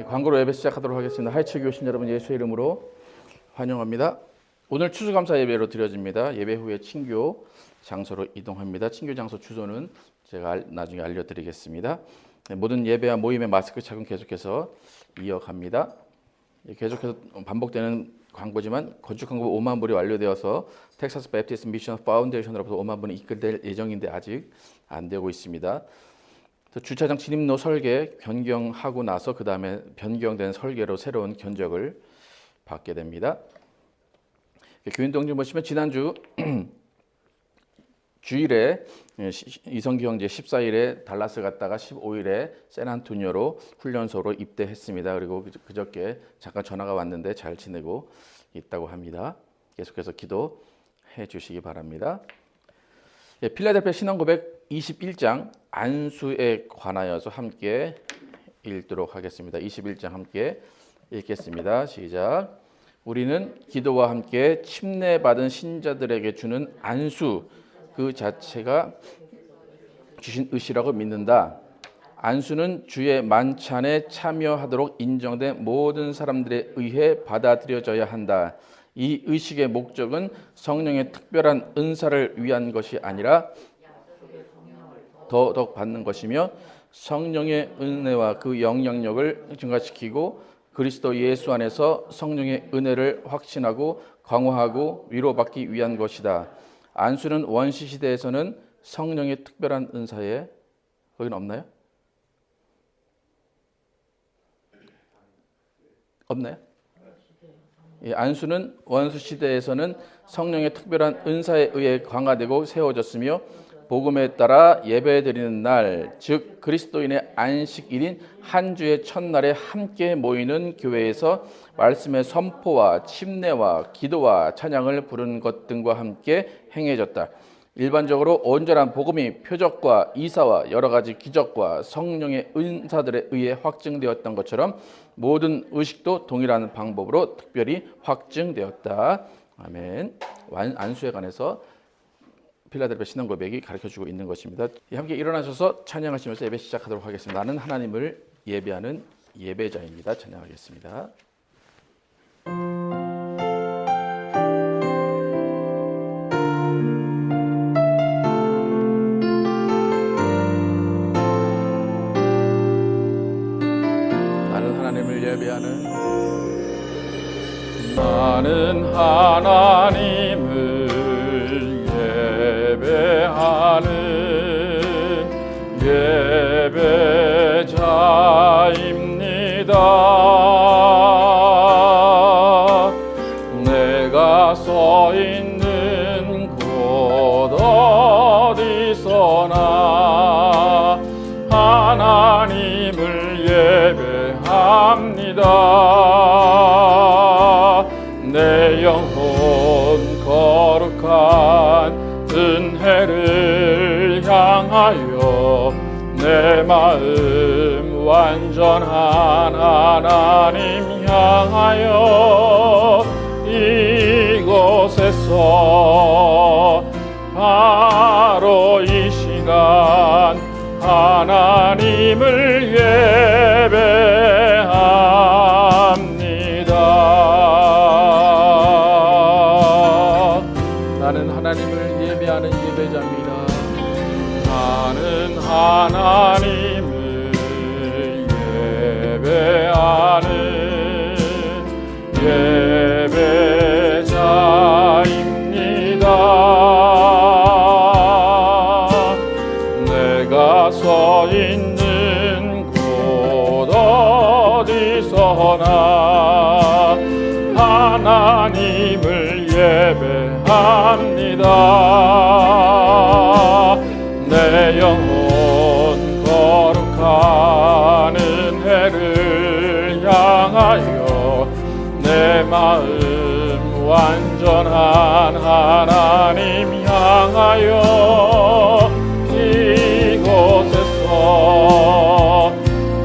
광고로 예배 시작하도록 하겠습니다. 하이츠 교신 여러분 예수의 이름으로 환영합니다. 오늘 추수감사 예배로 드려집니다. 예배 후에 친교 장소로 이동합니다. 친교 장소 주소는 제가 나중에 알려드리겠습니다. 모든 예배와 모임의 마스크 착용 계속해서 이어갑니다. 계속해서 반복되는 광고지만 건축 광고 5만 불이 완료되어서 텍사스 베프티스트 미션 파운데이션으로부터 5만 불이 입금될 예정인데 아직 안 되고 있습니다. 주차장 진입로 설계 변경하고 나서 그 다음에 변경된 설계로 새로운 견적을 받게 됩니다. 교인 동지 보시면 지난주 주일에 이성기 형제 14일에 달라스 갔다가 15일에 샌안토니오로 훈련소로 입대했습니다. 그리고 그저께 잠깐 전화가 왔는데 잘 지내고 있다고 합니다. 계속해서 기도해 주시기 바랍니다. 필라델피아 신앙고백 21장 안수에 관하여서 함께 읽도록 하겠습니다. 21장 함께 읽겠습니다. 시작. 우리는 기도와 함께 침례받은 신자들에게 주는 안수 그 자체가 주신 의시라고 믿는다. 안수는 주의 만찬에 참여하도록 인정된 모든 사람들에 의해 받아들여져야 한다. 이 의식의 목적은 성령의 특별한 은사를 위한 것이 아니라 더더욱 받는 것이며 성령의 은혜와 그 영향력을 증가시키고 그리스도 예수 안에서 성령의 은혜를 확신하고 강화하고 위로받기 위한 것이다. 안수는 원시 시대에서는 성령의 특별한 은사에 거기는 없나요? 없나요? 안수는 원수 시대에서는 성령의 특별한 은사에 의해 강화되고 세워졌으며 복음에 따라 예배드리는 날, 즉 그리스도인의 안식일인 한 주의 첫날에 함께 모이는 교회에서 말씀의 선포와 침례와 기도와 찬양을 부르는 것 등과 함께 행해졌다. 일반적으로 온전한 복음이 표적과 이사와 여러 가지 기적과 성령의 은사들에 의해 확증되었던 것처럼 모든 의식도 동일한 방법으로 특별히 확증되었다. 아멘. 안수에 관해서 필라델피아 신앙고백이 가르쳐주고 있는 것입니다. 함께 일어나셔서 찬양하시면서 예배 시작하도록 하겠습니다. 나는 하나님을 예배하는 예배자입니다. 찬양하겠습니다. 나는 하나님을 예배하는 예배자입니다. 내가 서 있는 곳 어디서나 하나님을 예배합니다. 내 영혼 거룩한 은혜를 향하여 내 마음 완전한 하나님 향하여 이곳에서 바로 이 시간 하나님을 예배합니다. 나는 하나님을 예배하는 예배자입니다. 나는 하나님을 예배하는 예배자입니다. 내가 서 있는 곳 어디서나 하나님을 예배합니다. 내 영혼 거룩한 은혜를 향하여 내 마음 완전한 하나님 향하여 이곳에서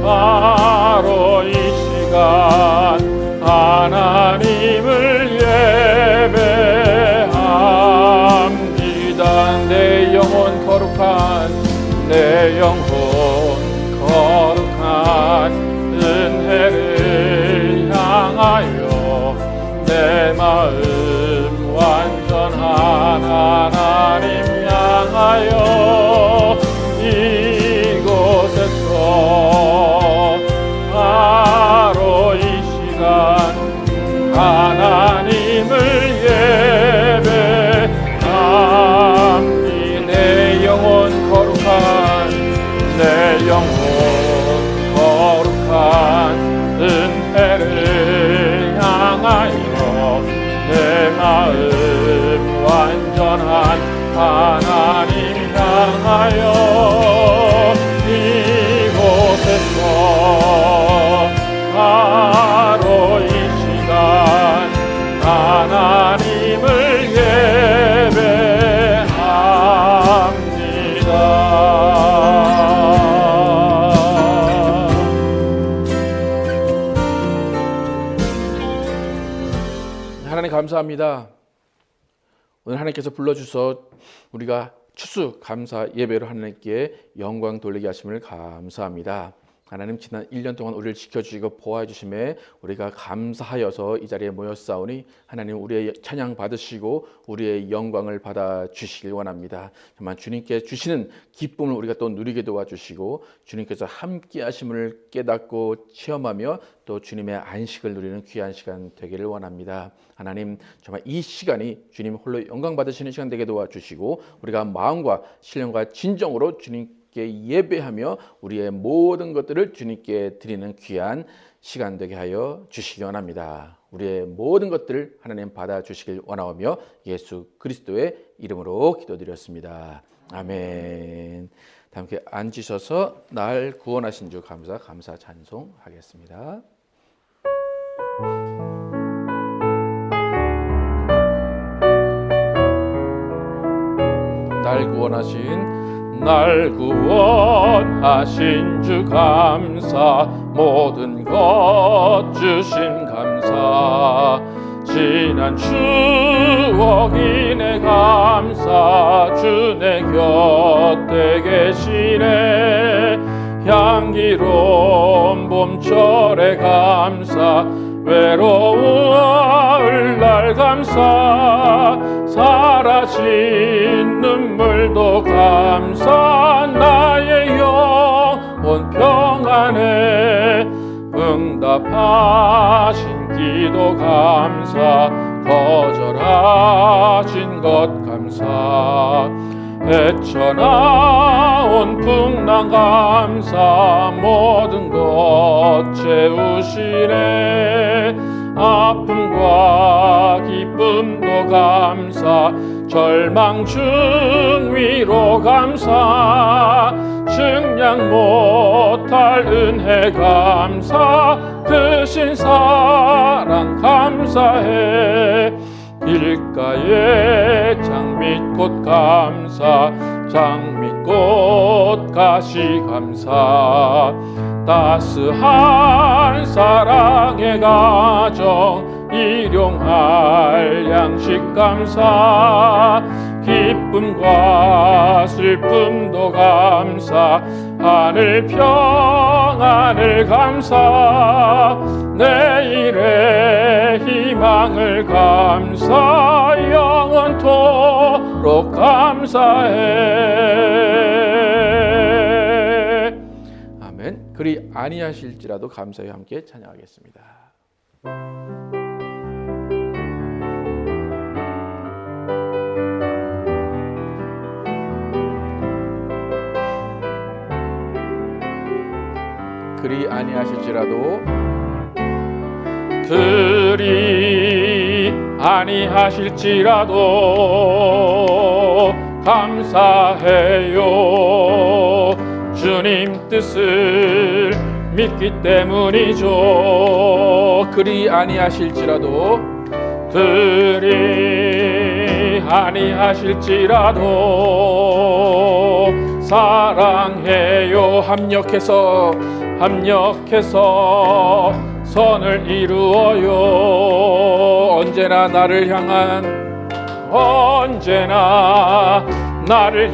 바로 이 시간 하나님을 예배합니다. 내 영혼 거룩한 내 영혼 거룩한 은혜를 하나님 향하여 이곳에서 바로 이 시간 하나님을 예배합니다. 하나님 감사합니다. 오늘 하나님께서 불러주셔서 우리가 추수 감사 예배로 하나님께 영광 돌리게 하심을 감사합니다. 하나님 지난 1년 동안 우리를 지켜주시고 보호해 주심에 우리가 감사하여서 이 자리에 모였사오니 하나님 우리의 찬양 받으시고 우리의 영광을 받아 주시길 원합니다. 정말 주님께 주시는 기쁨을 우리가 또 누리게 도와주시고 주님께서 함께 하심을 깨닫고 체험하며 또 주님의 안식을 누리는 귀한 시간 되기를 원합니다. 하나님 정말 이 시간이 주님 홀로 영광 받으시는 시간 되게 도와주시고 우리가 마음과 신령과 진정으로 주님께 예배하며 우리의 모든 것들을 주님께 드리는 귀한 시간 되게 하여 주시기 원합니다. 우리의 모든 것들을 하나님 받아주시길 원하오며 예수 그리스도의 이름으로 기도드렸습니다. 아멘. 다 함께 앉으셔서 날 구원하신 주 감사 찬송하겠습니다. 날 구원하신 주 감사 모든 것 주심 감사 지난 추억이네 감사 주 내 곁에 계시네 향기로운 봄철에 감사 외로운 날 감사 사라진 눈물도 감사 나의 영혼 평안에 응답하신 기도 감사 거절하신 것 감사 헤쳐나온 풍랑 감사 모든 것 채우시네 아픔과 기쁨도 감사 절망 중 위로 감사 측량 못할 은혜 감사 크신 사랑 감사해 길가에 장미꽃 감사 장미꽃 가시 감사 따스한 사랑의 가정 일용할 양식 감사 기쁨과 슬픔도 감사 하늘 평안을 감사 내일의 희망을 감사 영원토록 감사해. 아멘. 그리 아니하실지라도 감사히 함께 찬양하겠습니다. 그리 아니하실지라도 그리 아니하실지라도 감사해요. 주님 뜻을 믿기 때문이죠. 그리 아니하실지라도 그리 아니하실지라도 사랑해요. 합력해서 선을 이루어요. 언제나 나를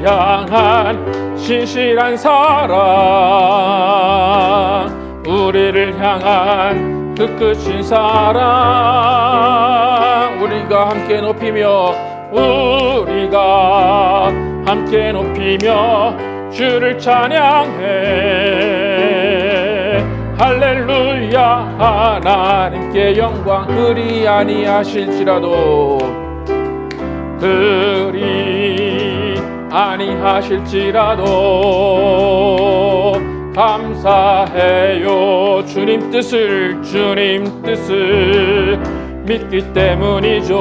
향한 신실한 사랑 우리를 향한 그 끝인 사랑 우리가 함께 높이며 주를 찬양해 할렐루야 하나님께 영광 그리 아니하실지라도 감사해요. 주님 뜻을 믿기 때문이죠.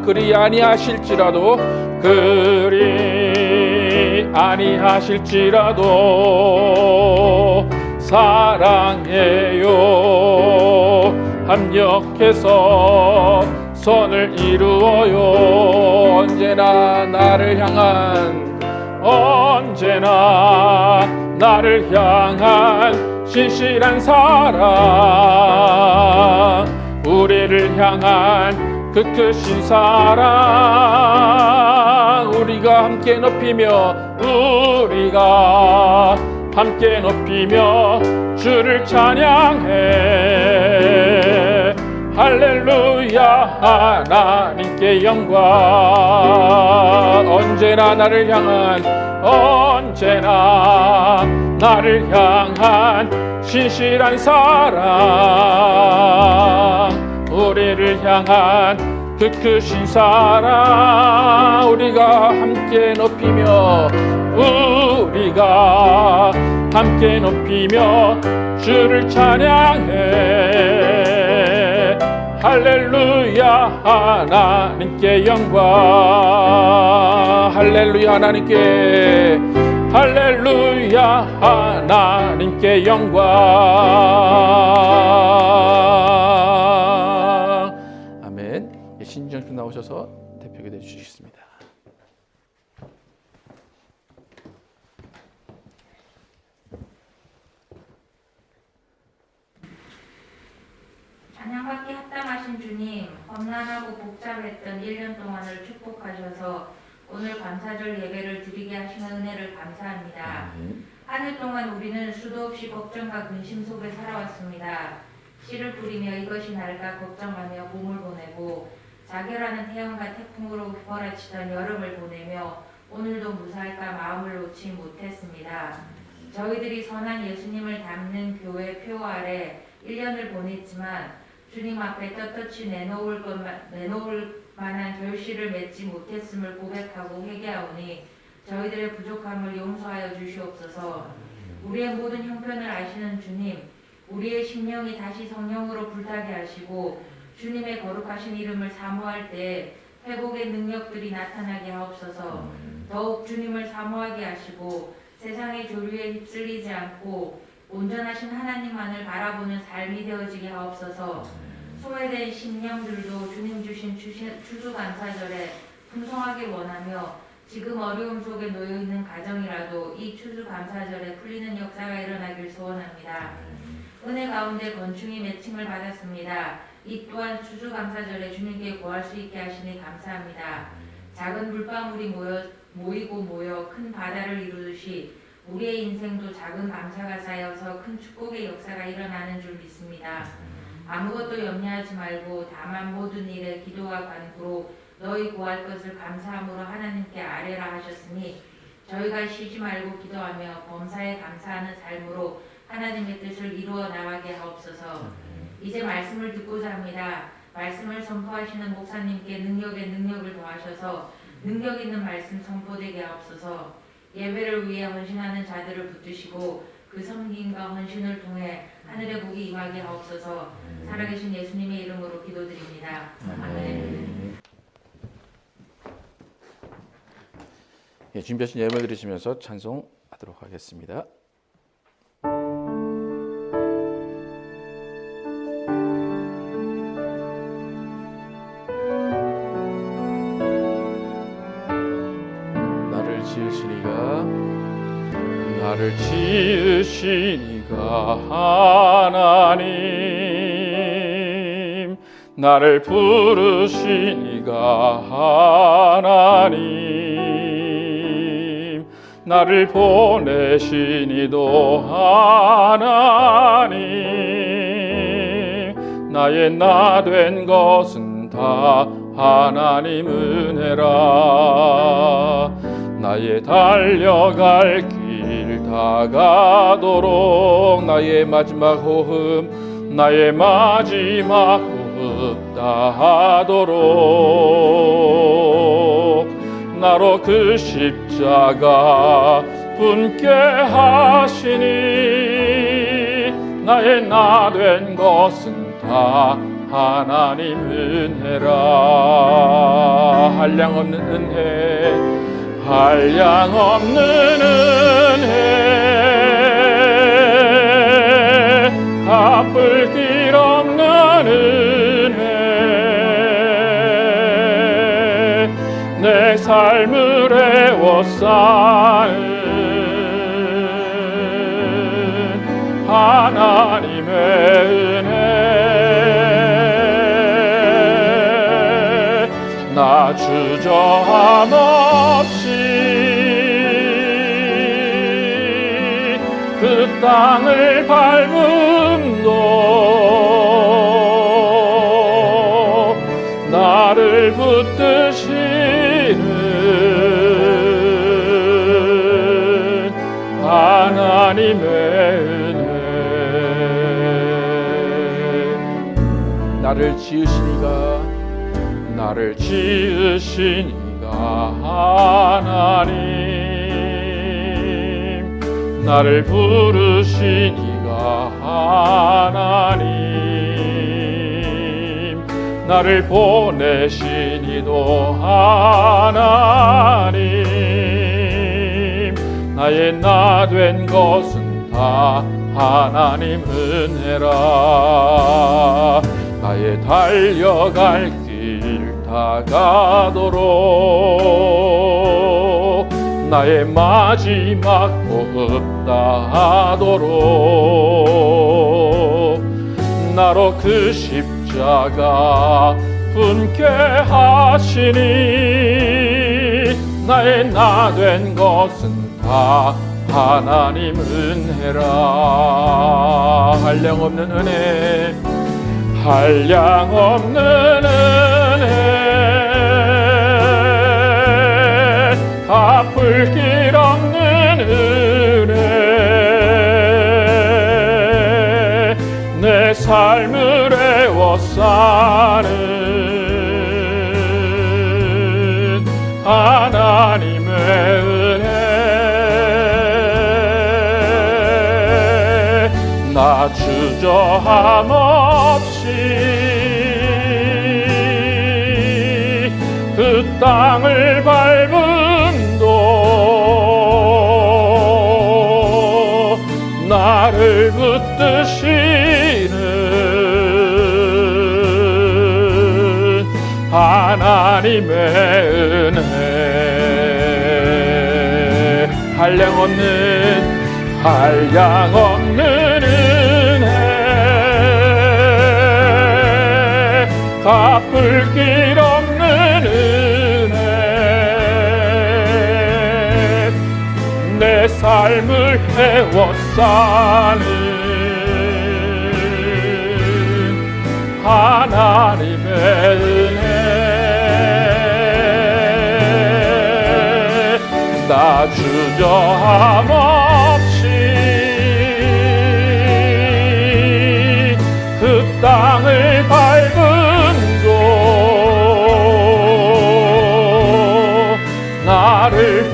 그리 아니하실지라도 그리 아니하실지라도 사랑해요. 합력해서 선을 이루어요. 언제나 나를 향한 신실한 사랑, 우리를 향한 그 크신 사랑, 우리가 함께 높이며 주를 찬양해. 할렐루야. 하나님께 영광. 언제나 나를 향한 신실한 사랑, 우리를 향한 그 크신 사랑, 우리가 함께 높이며 주를 찬양해. 할렐루야. 하나님께 영광. 할렐루야. 하나님께 영광. 아멘. 신정님 나오셔서 대표기도해 주시겠습니다. 찬양받기 합당하신 주님, 험난하고 복잡했던 1년 동안을 축복하셔서 오늘 감사절 예배를 드리게 하시는 은혜를 감사합니다. 한 해 동안 우리는 수도 없이 걱정과 근심 속에 살아왔습니다. 씨를 뿌리며 이것이 날까 걱정하며 봄을 보내고 자결하는 태양과 태풍으로 휘몰아치던 여름을 보내며 오늘도 무사할까 마음을 놓지 못했습니다. 저희들이 선한 예수님을 담는 교회 표 아래 1년을 보냈지만 주님 앞에 떳떳이 내놓을 만한 결실을 맺지 못했음을 고백하고 회개하오니 저희들의 부족함을 용서하여 주시옵소서. 우리의 모든 형편을 아시는 주님, 우리의 심령이 다시 성령으로 불타게 하시고 주님의 거룩하신 이름을 사모할 때 회복의 능력들이 나타나게 하옵소서. 더욱 주님을 사모하게 하시고 세상의 조류에 휩쓸리지 않고 온전하신 하나님만을 바라보는 삶이 되어지게 하옵소서. 소외된 심령들도 주님 주신 추수감사절에 풍성하게 원하며 지금 어려움 속에 놓여있는 가정이라도 이 추수감사절에 풀리는 역사가 일어나길 소원합니다. 은혜 가운데 건충이 맺힘을 받았습니다. 이 또한 추수감사절에 주님께 구할 수 있게 하시니 감사합니다. 작은 물방울이 모여 큰 바다를 이루듯이 우리의 인생도 작은 감사가 쌓여서 큰 축복의 역사가 일어나는 줄 믿습니다. 아무것도 염려하지 말고 다만 모든 일에 기도와 간구로 너희 구할 것을 감사함으로 하나님께 아뢰라 하셨으니 저희가 쉬지 말고 기도하며 범사에 감사하는 삶으로 하나님의 뜻을 이루어 나가게 하옵소서. 이제 말씀을 듣고자 합니다. 말씀을 선포하시는 목사님께 능력에 능력을 더하셔서 능력 있는 말씀 선포되게 하옵소서. 예배를 위해 헌신하는 자들을 붙드시고 그 섬김과 헌신을 통해 하늘의 복이 임하게 하옵소서. 살아계신 예수님의 이름으로 기도드립니다. 아멘. 예, 준비하신 예배 드리시면서 찬송하도록 하겠습니다. 나를 지으시니가 하나님, 나를 부르시니가 하나님, 나를 보내시니도 하나님, 나의 나 된 것은 다 하나님 은혜라. 나의 달려갈 길 다가도록 나의 마지막 호흡 다하도록 나로 그 십자가 분께 하시니 나의 나 된 것은 다 하나님 은혜라. 한량없는 은혜 한량없는 은혜 갚을 길 없는 은혜 내 삶을 에워싸는 하나님의 은혜 나 주저함 없이 그 땅을 밟음도 나를 붙드시는 하나님의 은혜 나를 지으시니가 나를 지으시니가 하나님 나를 부르시니가 하나님 나를 보내시니도 하나님 나의 나 된 것은 다 하나님 은혜라 나의 달려갈 길 다가도록 나의 마지막 호흡 다하도록 나로 그 십자가 분께 하시니 나의 나 된 것은 다 하나님 은혜라 한량없는 은혜 한량없는 은혜 갚을 길 없는 은혜 내 삶을 에워싸는 하나님의 은혜 나 주저함 없이 그 땅을 밟음도 나를 붙드시는 하나님의 은혜 한량없는 은혜 갚을 길 없는 은혜 내 삶을 에워싸는 하나님의 은혜 나 주저함 없이 그 땅을 밟음도 나를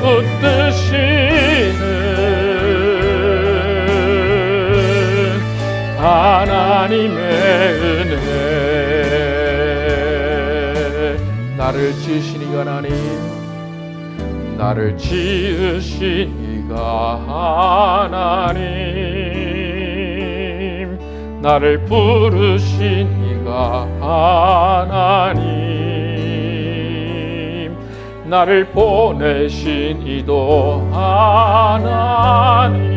붙드시는 하나님의 은혜 나를 지으시니가 하나님 나를 지으시니가 하나님 나를 부르시니가 하나님 나를 보내시니도 하나님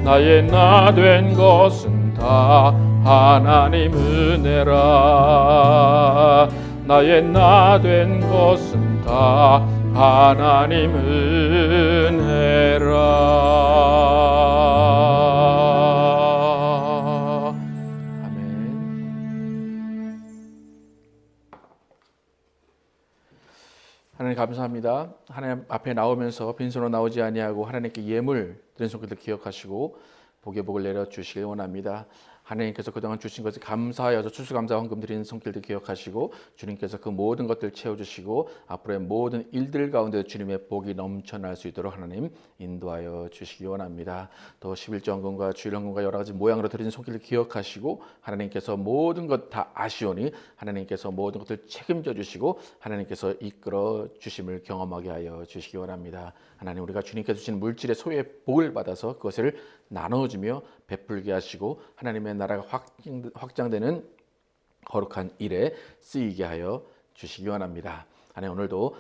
나의 나 된 것은 다 하나님 은혜라 나의 나 된 것은 다 하나님 은혜라 아멘. 하나님 감사합니다. 하나님 앞에 나오면서 빈손으로 나오지 아니하고 하나님께 예물 드린 손길을 기억하시고 복의 복을 내려 주시길 원합니다. 하나님께서 그동안 주신 것을 감사하여서 추수감사 헌금 드리는 손길들 기억하시고 주님께서 그 모든 것들 채워주시고 앞으로의 모든 일들 가운데 주님의 복이 넘쳐날 수 있도록 하나님 인도하여 주시기 원합니다. 또 11조 헌금과 주일 헌금과 여러 가지 모양으로 드리는 손길들 기억하시고 하나님께서 모든 것 다 아시오니 하나님께서 모든 것들 책임져 주시고 하나님께서 이끌어 주심을 경험하게 하여 주시기 원합니다. 하나님, 우리가 주님께서 주신 물질의 소유의 복을 받아서 그것을 나눠주며 베풀게 하시고 하나님의 나라가 확장되는 거룩한 일에 쓰이게 하여 주시기 원합니다. 하나님, 오늘도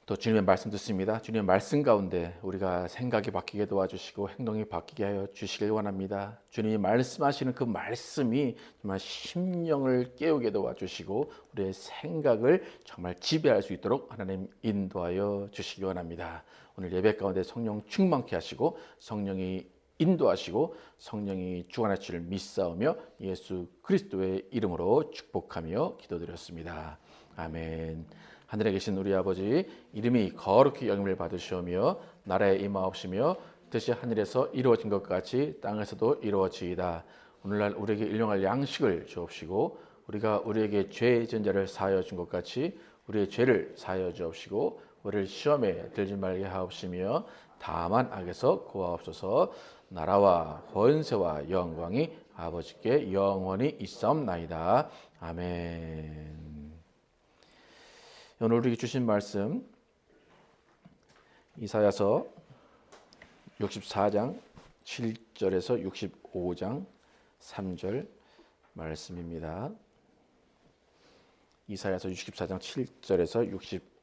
또 주님의 말씀 듣습니다. 주님의 말씀 가운데 우리가 생각이 바뀌게 도와주시고 행동이 바뀌게 하여 주시길 원합니다. 주님이 말씀하시는 그 말씀이 정말 심령을 깨우게 도와주시고 우리의 생각을 정말 지배할 수 있도록 하나님 인도하여 주시기 원합니다. 오늘 예배 가운데 성령 충만케 하시고 성령이 인도하시고 성령이 주관하실 줄 믿사오며 예수 그리스도의 이름으로 축복하며 기도드렸습니다. 아멘. 하늘에 계신 우리 아버지, 이름이 거룩히 여김을 받으시오며 나라에 임하옵시며 뜻이 하늘에서 이루어진 것 같이 땅에서도 이루어지이다. 오늘날 우리에게 일용할 양식을 주옵시고 우리가 우리에게 죄 지은 자를 사하여 준 것 같이 우리의 죄를 사하여 주옵시고 우리를 시험에 들지 말게 하옵시며 다만 악에서 구하옵소서. 나라와 권세와 영광이 아버지께 영원히 있사옵나이다. 아멘. 오늘 우리에게 주신 말씀 이사야서 64장 7절에서 65장 3절 말씀입니다. 이사야서 64장 7절에서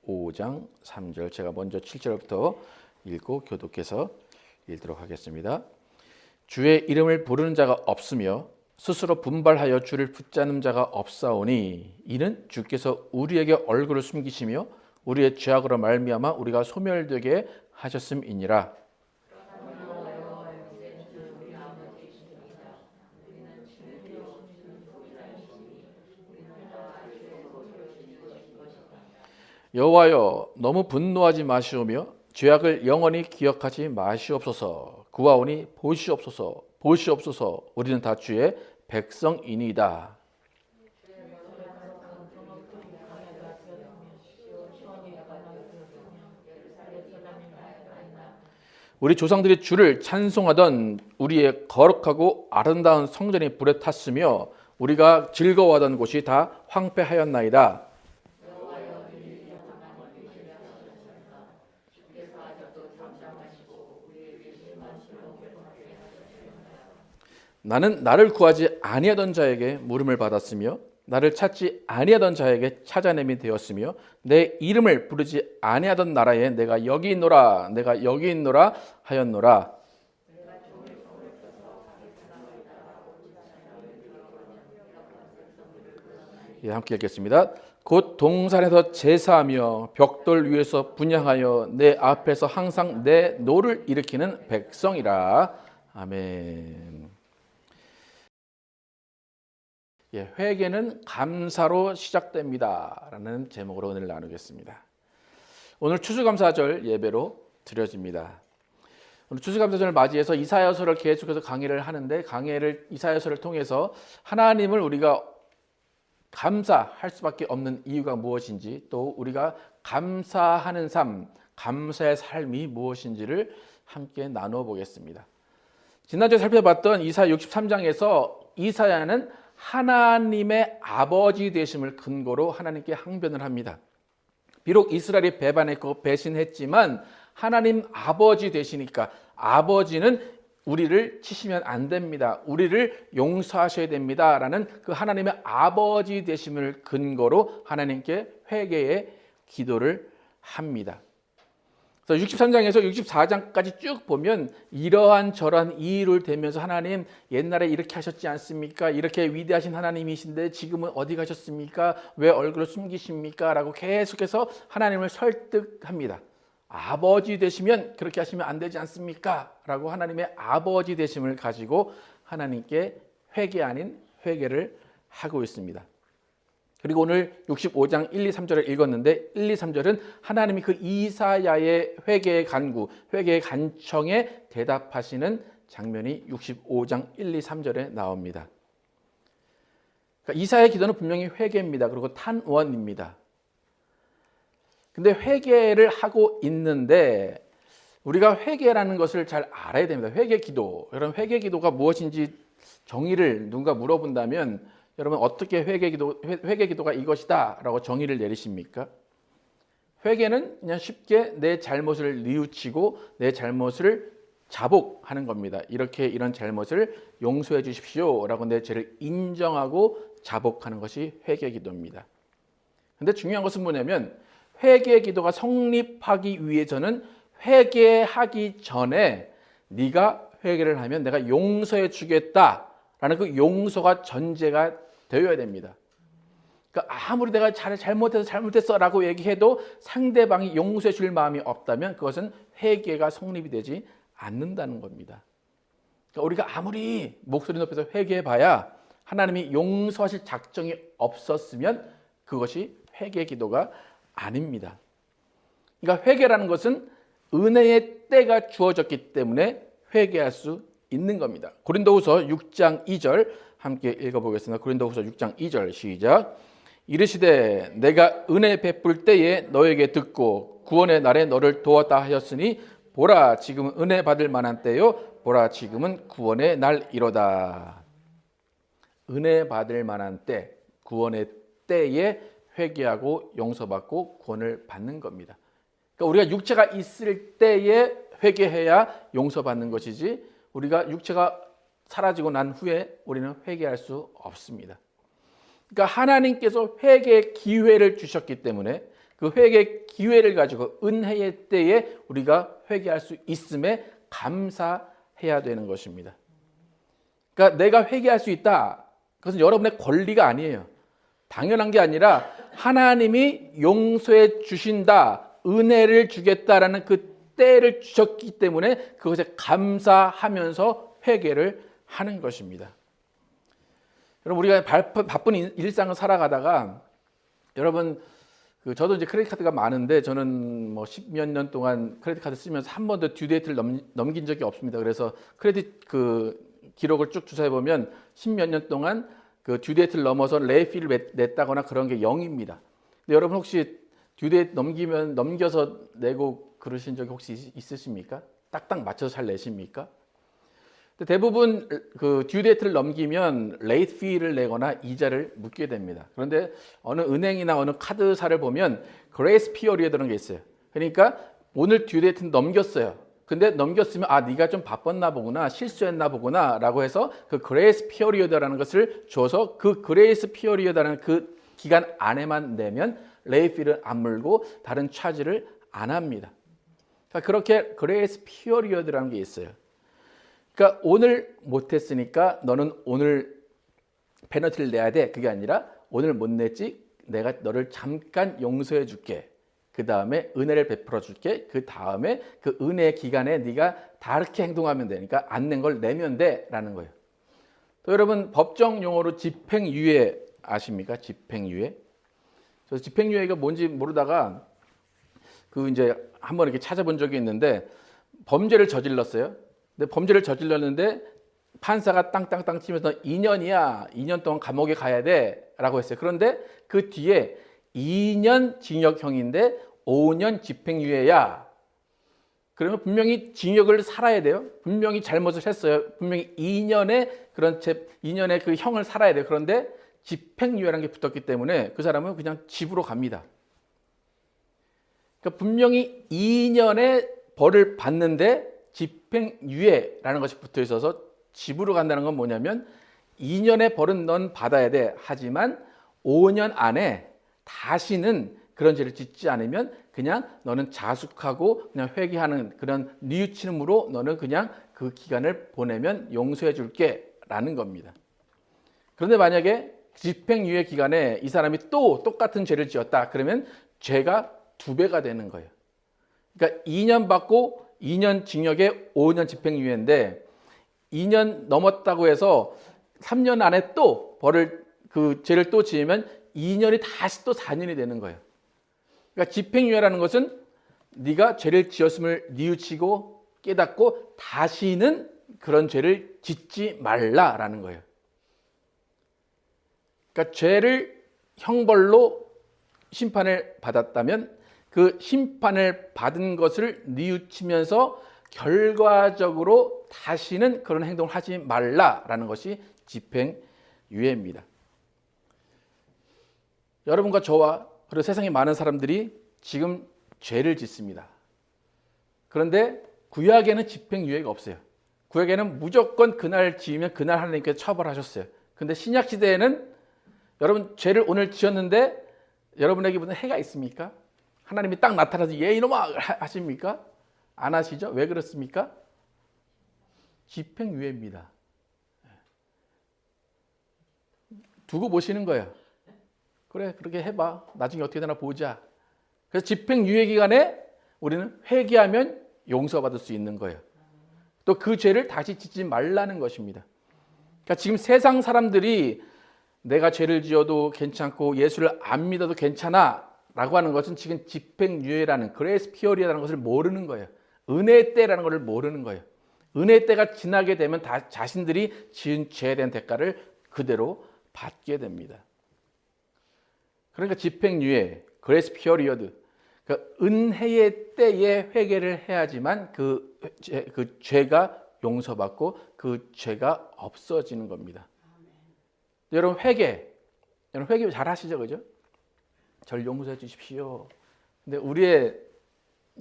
65장 3절, 제가 먼저 7절부터 읽고 교독해서 읽도록 하겠습니다. 주의 이름을 부르는 자가 없으며 스스로 분발하여 주를 붙잡는 자가 없사오니 이는 주께서 우리에게 얼굴을 숨기시며 우리의 죄악으로 말미암아 우리가 소멸되게 하셨음이니라. 여호와여, 너무 분노하지 마시오며 죄악을 영원히 기억하지 마시옵소서. 구하오니 보시옵소서, 보시옵소서. 우리는 다 주의 백성이니이다. 우리 조상들이 주를 찬송하던 우리의 거룩하고 아름다운 성전이 불에 탔으며 우리가 즐거워하던 곳이 다 황폐하였나이다. 나는 나를 구하지 아니하던 자에게 물음을 받았으며 나를 찾지 아니하던 자에게 찾아냄이 되었으며 내 이름을 부르지 아니하던 나라에 내가 여기 있노라, 내가 여기 있노라 하였노라. 예, 함께 읽겠습니다. 곧 동산에서 제사하며 벽돌 위에서 분향하여 내 앞에서 항상 내 노를 일으키는 백성이라. 아멘. 예, 회개는 감사로 시작됩니다 라는 제목으로 오늘 나누겠습니다. 오늘 추수감사절 예배로 드려집니다. 오늘 추수감사절을 맞이해서 이사야서를 계속해서 강의를 하는데 이사야서를 통해서 하나님을 우리가 감사할 수밖에 없는 이유가 무엇인지, 또 우리가 감사하는 삶, 감사의 삶이 무엇인지를 함께 나누어 보겠습니다. 지난주에 살펴봤던 이사야 63장에서 이사야는 하나님의 아버지 되심을 근거로 하나님께 항변을 합니다. 비록 이스라엘이 배반했고 배신했지만 하나님 아버지 되시니까 아버지는 우리를 치시면 안 됩니다. 우리를 용서하셔야 됩니다. 라는 그 하나님의 아버지 되심을 근거로 하나님께 회개의 기도를 합니다. 그래서 63장에서 64장까지 쭉 보면 이러한 저러한 이유를 대면서 하나님 옛날에 이렇게 하셨지 않습니까? 이렇게 위대하신 하나님이신데 지금은 어디 가셨습니까? 왜 얼굴을 숨기십니까? 라고 계속해서 하나님을 설득합니다. 아버지 되시면 그렇게 하시면 안 되지 않습니까? 라고 하나님의 아버지 되심을 가지고 하나님께 회개 아닌 회개를 하고 있습니다. 그리고 오늘 65장 1, 2, 3절을 읽었는데 1, 2, 3절은 하나님이 그 이사야의 회개의 간구, 회개의 간청에 대답하시는 장면이 65장 1, 2, 3절에 나옵니다. 그러니까 이사야의 기도는 분명히 회개입니다. 그리고 탄원입니다. 근데 회개를 하고 있는데 우리가 회개라는 것을 잘 알아야 됩니다. 회개 기도. 여러분 회개 기도가 무엇인지 정의를 누군가 물어본다면 여러분 어떻게 회개 기도가 이것이다라고 정의를 내리십니까? 회개는 그냥 쉽게 내 잘못을 뉘우치고 내 잘못을 자복하는 겁니다. 이런 잘못을 용서해 주십시오라고 내 죄를 인정하고 자복하는 것이 회개 기도입니다. 근데 중요한 것은 뭐냐면 회개 기도가 성립하기 위해서는 회개하기 전에 네가 회개를 하면 내가 용서해 주겠다라는 그 용서가 전제가 되어야 됩니다. 그러니까 아무리 내가 잘못했어라고 얘기해도 상대방이 용서해 줄 마음이 없다면 그것은 회개가 성립이 되지 않는다는 겁니다. 그러니까 우리가 아무리 목소리 높여서 회개해봐야 하나님이 용서하실 작정이 없었으면 그것이 회개 기도가 아닙니다. 그러니까 회개라는 것은 은혜의 때가 주어졌기 때문에 회개할 수 있는 겁니다. 고린도후서 6장 2절 함께 읽어보겠습니다. 고린도후서 6장 2절 시작. 이르시되 내가 은혜 베풀 때에 너에게 듣고 구원의 날에 너를 도왔다 하였으니 보라 지금은 은혜 받을 만한 때요 보라 지금은 구원의 날이로다. 은혜 받을 만한 때, 구원의 때에 회개하고 용서받고 구원을 받는 겁니다. 그러니까 우리가 육체가 있을 때에 회개해야 용서받는 것이지 우리가 육체가 사라지고 난 후에 우리는 회개할 수 없습니다. 그러니까 하나님께서 회개의 기회를 주셨기 때문에 그 회개의 기회를 가지고 은혜의 때에 우리가 회개할 수 있음에 감사해야 되는 것입니다. 그러니까 내가 회개할 수 있다. 그것은 여러분의 권리가 아니에요. 당연한 게 아니라 하나님이 용서해 주신다, 은혜를 주겠다라는 그 때를 주셨기 때문에 그것에 감사하면서 회개를 하는 것입니다. 여러분 우리가 바쁜 일상을 살아가다가 여러분 저도 이제 크레딧 카드가 많은데 저는 뭐 10몇 년 동안 크레딧 카드 쓰면서 한 번도 듀데이트를 넘긴 적이 없습니다. 그래서 크레딧 기록을 쭉 조사해 보면 10몇 년 동안 그 듀데이트를 넘어서 레이피를 냈다거나 그런 게 0입니다. 근데 여러분 혹시 듀데이트 넘겨서 내고 그러신 적이 혹시 있으십니까? 딱딱 맞춰서 잘 내십니까? 대부분 그 듀데이트를 넘기면 레이트 피를 내거나 이자를 묻게 됩니다. 그런데 어느 은행이나 어느 카드사를 보면 그레이스 피어리어드라는 게 있어요. 그러니까 오늘 듀데이트는 넘겼어요. 근데 넘겼으면 네가 좀 바빴나 보구나, 실수했나 보구나 라고 해서 그 그레이스 피어리어드라는 것을 줘서 그 그레이스 피어리어드라는 그 기간 안에만 내면 레이트 피를 안 물고 다른 차지를 안 합니다. 그러니까 그렇게 그레이스 피어리어드라는 게 있어요. 그러니까 오늘 못했으니까 너는 오늘 페널티를 내야 돼. 그게 아니라 오늘 못 냈지 내가 너를 잠깐 용서해 줄게. 그 다음에 은혜를 베풀어 줄게. 그 다음에 그 은혜 기간에 네가 다르게 행동하면 되니까 안 낸 걸 내면 돼 라는 거예요. 또 여러분 법정 용어로 집행유예 아십니까? 집행유예. 저 집행유예가 뭔지 모르다가 이제 한번 이렇게 찾아본 적이 있는데 범죄를 저질렀어요. 근데 범죄를 저질렀는데 판사가 땅땅땅 치면서 2년이야. 2년 동안 감옥에 가야 돼. 라고 했어요. 그런데 그 뒤에 2년 징역형인데 5년 집행유예야. 그러면 분명히 징역을 살아야 돼요. 분명히 잘못을 했어요. 분명히 2년의 그 형을 살아야 돼요. 그런데 집행유예라는 게 붙었기 때문에 그 사람은 그냥 집으로 갑니다. 그러니까 분명히 2년의 벌을 받는데 집행유예라는 것이 붙어 있어서 집으로 간다는 건 뭐냐면 2년의 벌은 넌 받아야 돼. 하지만 5년 안에 다시는 그런 죄를 짓지 않으면 그냥 너는 자숙하고 그냥 회개하는 그런 뉘우치는으로 너는 그냥 그 기간을 보내면 용서해 줄게 라는 겁니다. 그런데 만약에 집행유예 기간에 이 사람이 또 똑같은 죄를 지었다. 그러면 죄가 2배가 되는 거예요. 그러니까 2년 받고 2년 징역에 5년 집행유예인데 2년 넘었다고 해서 3년 안에 또 그 죄를 또 지으면 2년이 다시 또 4년이 되는 거예요. 그러니까 집행유예라는 것은 네가 죄를 지었음을 뉘우치고 깨닫고 다시는 그런 죄를 짓지 말라라는 거예요. 그러니까 죄를 형벌로 심판을 받았다면 그 심판을 받은 것을 뉘우치면서 결과적으로 다시는 그런 행동을 하지 말라라는 것이 집행유예입니다. 여러분과 저와 그리고 세상의 많은 사람들이 지금 죄를 짓습니다. 그런데 구약에는 집행유예가 없어요. 구약에는 무조건 그날 지으면 그날 하나님께서 처벌하셨어요. 그런데 신약 시대에는 여러분 죄를 오늘 지었는데 여러분에게 무슨 해가 있습니까? 하나님이 딱 나타나서 예 이놈아 하십니까? 안 하시죠? 왜 그렇습니까? 집행유예입니다. 두고 보시는 거예요. 그래 그렇게 해봐. 나중에 어떻게 되나 보자. 그래서 집행유예 기간에 우리는 회개하면 용서받을 수 있는 거예요. 또 그 죄를 다시 짓지 말라는 것입니다. 그러니까 지금 세상 사람들이 내가 죄를 지어도 괜찮고 예수를 안 믿어도 괜찮아 라고 하는 것은 지금 집행유예라는 그레이스 피어리라는 것을 모르는 거예요. 은혜의 때라는 것을 모르는 거예요. 은혜의 때가 지나게 되면 다 자신들이 지은 죄에 대한 대가를 그대로 받게 됩니다. 그러니까 집행유예, 그레이스 피어리어드, 그러니까 은혜의 때에 회개를 해야지만 그 죄가 용서받고 그 죄가 없어지는 겁니다. 여러분 회개 잘 하시죠, 그죠? 저를 용서해 주십시오. 근데 우리의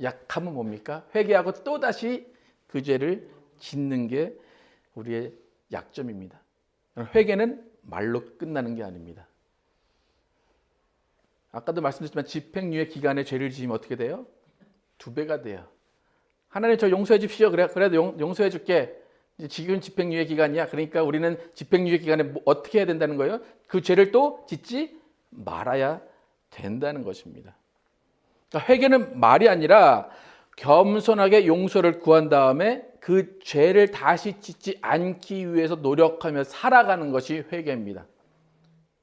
약함은 뭡니까? 회개하고 또 다시 그 죄를 짓는 게 우리의 약점입니다. 회개는 말로 끝나는 게 아닙니다. 아까도 말씀드렸지만 집행유예 기간에 죄를 지으면 어떻게 돼요? 2배가 돼요. 하나님 저 용서해 주십시오. 그래도 용서해 줄게. 지금 집행유예 기간이야. 그러니까 우리는 집행유예 기간에 어떻게 해야 된다는 거예요? 그 죄를 또 짓지 말아야 된다는 것입니다. 그러니까 회개는 말이 아니라 겸손하게 용서를 구한 다음에 그 죄를 다시 짓지 않기 위해서 노력하며 살아가는 것이 회개입니다.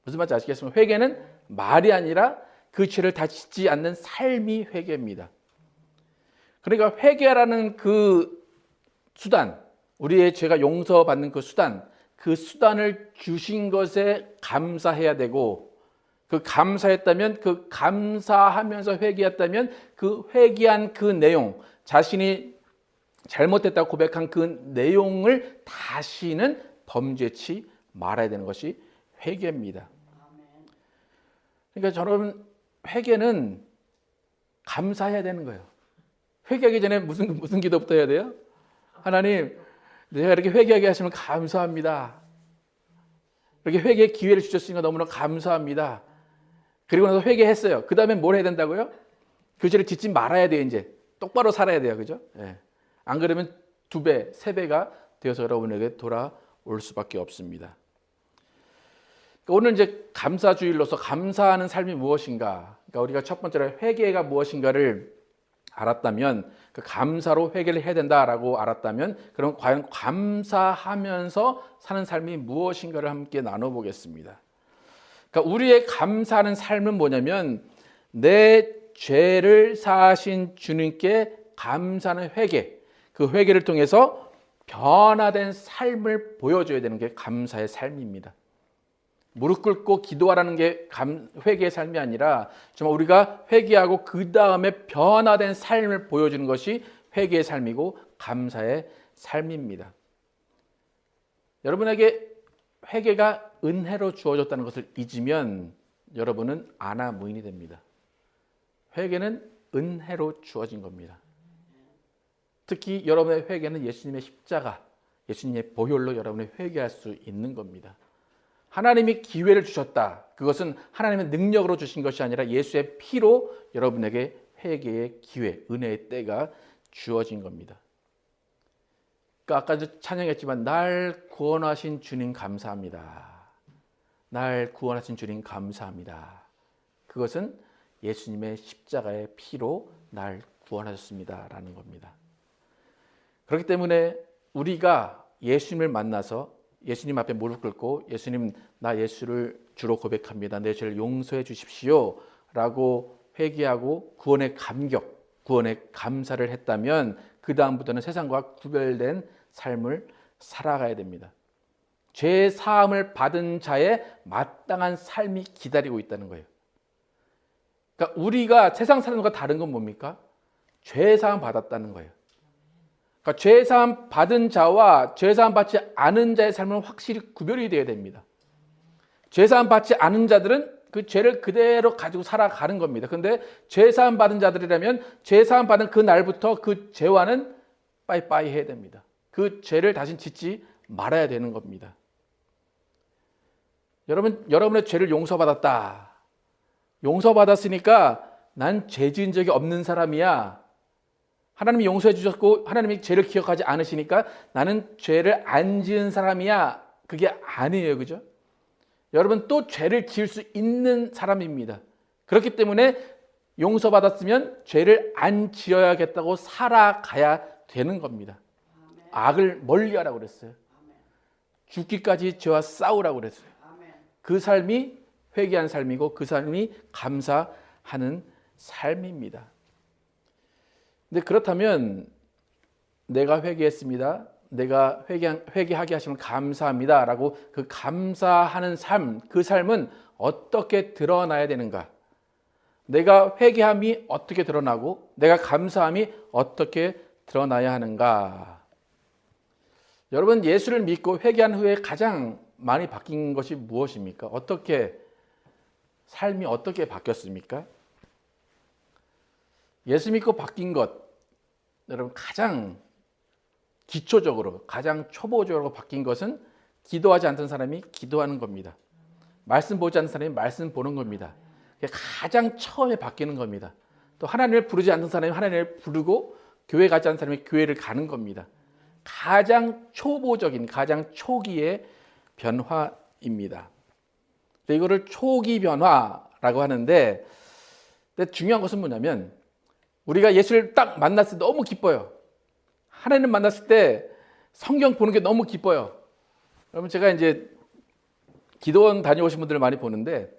무슨 말인지 아시겠습니까? 회개는 말이 아니라 그 죄를 다시 짓지 않는 삶이 회개입니다. 그러니까 회개라는 그 수단, 우리의 죄가 용서받는 그 수단을 주신 것에 감사해야 되고, 그 감사했다면, 그 감사하면서 회개했다면 그 회개한 그 내용, 자신이 잘못했다고 고백한 그 내용을 다시는 범죄치 말아야 되는 것이 회개입니다. 그러니까 여러분 회개는 감사해야 되는 거예요. 회개하기 전에 무슨 기도부터 해야 돼요? 하나님, 내가 이렇게 회개하게 하시면 감사합니다. 이렇게 회개의 기회를 주셨으니까 너무나 감사합니다. 그리고 나서 회개했어요. 그 다음에 뭘 해야 된다고요? 그 죄를 짓지 말아야 돼요. 이제 똑바로 살아야 돼요. 그죠? 예. 안 그러면 2배, 3배가 되어서 여러분에게 돌아올 수밖에 없습니다. 오늘 이제 감사주일로서 감사하는 삶이 무엇인가? 그러니까 우리가 첫 번째로 회개가 무엇인가를 알았다면, 그 감사로 회개를 해야 된다라고 알았다면, 그럼 과연 감사하면서 사는 삶이 무엇인가를 함께 나눠보겠습니다. 그러니까 우리의 감사하는 삶은 뭐냐면, 내 죄를 사하신 주님께 감사하는 회개, 그 회개를 통해서 변화된 삶을 보여줘야 되는 게 감사의 삶입니다. 무릎 꿇고 기도하라는 게 회개의 삶이 아니라 정말 우리가 회개하고 그 다음에 변화된 삶을 보여주는 것이 회개의 삶이고 감사의 삶입니다. 여러분에게 회개가 은혜로 주어졌다는 것을 잊으면 여러분은 아나무인이 됩니다. 회개는 은혜로 주어진 겁니다. 특히 여러분의 회개는 예수님의 십자가, 예수님의 보혈로 여러분이 회개할 수 있는 겁니다. 하나님이 기회를 주셨다. 그것은 하나님의 능력으로 주신 것이 아니라 예수의 피로 여러분에게 회개의 기회, 은혜의 때가 주어진 겁니다. 그러니까 아까도 찬양했지만 날 구원하신 주님 감사합니다. 날 구원하신 주님 감사합니다. 그것은 예수님의 십자가의 피로 날 구원하셨습니다라는 겁니다. 그렇기 때문에 우리가 예수님을 만나서 예수님 앞에 무릎 꿇고 예수님, 나 예수를 주로 고백합니다. 내 죄를 용서해 주십시오 라고 회개하고 구원의 감격, 구원의 감사를 했다면 그 다음부터는 세상과 구별된 삶을 살아가야 됩니다. 죄 사함을 받은 자의 마땅한 삶이 기다리고 있다는 거예요. 그러니까 우리가 세상 사람과 다른 건 뭡니까? 죄 사함 받았다는 거예요. 그러니까 죄 사함 받은 자와 죄 사함 받지 않은 자의 삶은 확실히 구별이 되어야 됩니다. 죄 사함 받지 않은 자들은 그 죄를 그대로 가지고 살아가는 겁니다. 그런데 죄 사함 받은 자들이라면 죄 사함 받은 그 날부터 그 죄와는 빠이빠이 해야 됩니다. 그 죄를 다시 짓지 말아야 되는 겁니다. 여러분의 죄를 용서받았다. 용서받았으니까 난 죄 지은 적이 없는 사람이야. 하나님이 용서해 주셨고 하나님이 죄를 기억하지 않으시니까 나는 죄를 안 지은 사람이야. 그게 아니에요. 그죠? 여러분 또 죄를 지을 수 있는 사람입니다. 그렇기 때문에 용서받았으면 죄를 안 지어야겠다고 살아가야 되는 겁니다. 악을 멀리하라고 그랬어요. 죽기까지 죄와 싸우라고 그랬어요. 그 삶이 회개한 삶이고 그 삶이 감사하는 삶입니다. 근데 그렇다면 내가 회개했습니다. 내가 회개하게 하시면 감사합니다. 라고 그 감사하는 삶, 그 삶은 어떻게 드러나야 되는가? 내가 회개함이 어떻게 드러나고 내가 감사함이 어떻게 드러나야 하는가? 여러분 예수를 믿고 회개한 후에 가장 많이 바뀐 것이 무엇입니까? 삶이 어떻게 바뀌었습니까? 예수 믿고 바뀐 것, 여러분 가장 기초적으로, 가장 초보적으로 바뀐 것은 기도하지 않던 사람이 기도하는 겁니다. 말씀 보지 않는 사람이 말씀 보는 겁니다. 가장 처음에 바뀌는 겁니다. 또 하나님을 부르지 않는 사람이 하나님을 부르고 교회 가지 않는 사람이 교회를 가는 겁니다. 가장 초보적인, 가장 초기의 변화입니다. 이거를 초기 변화라고 하는데 중요한 것은 뭐냐면 우리가 예수를 딱 만났을 때 너무 기뻐요. 하나님 만났을 때 성경 보는 게 너무 기뻐요. 여러분 제가 이제 기도원 다녀오신 분들을 많이 보는데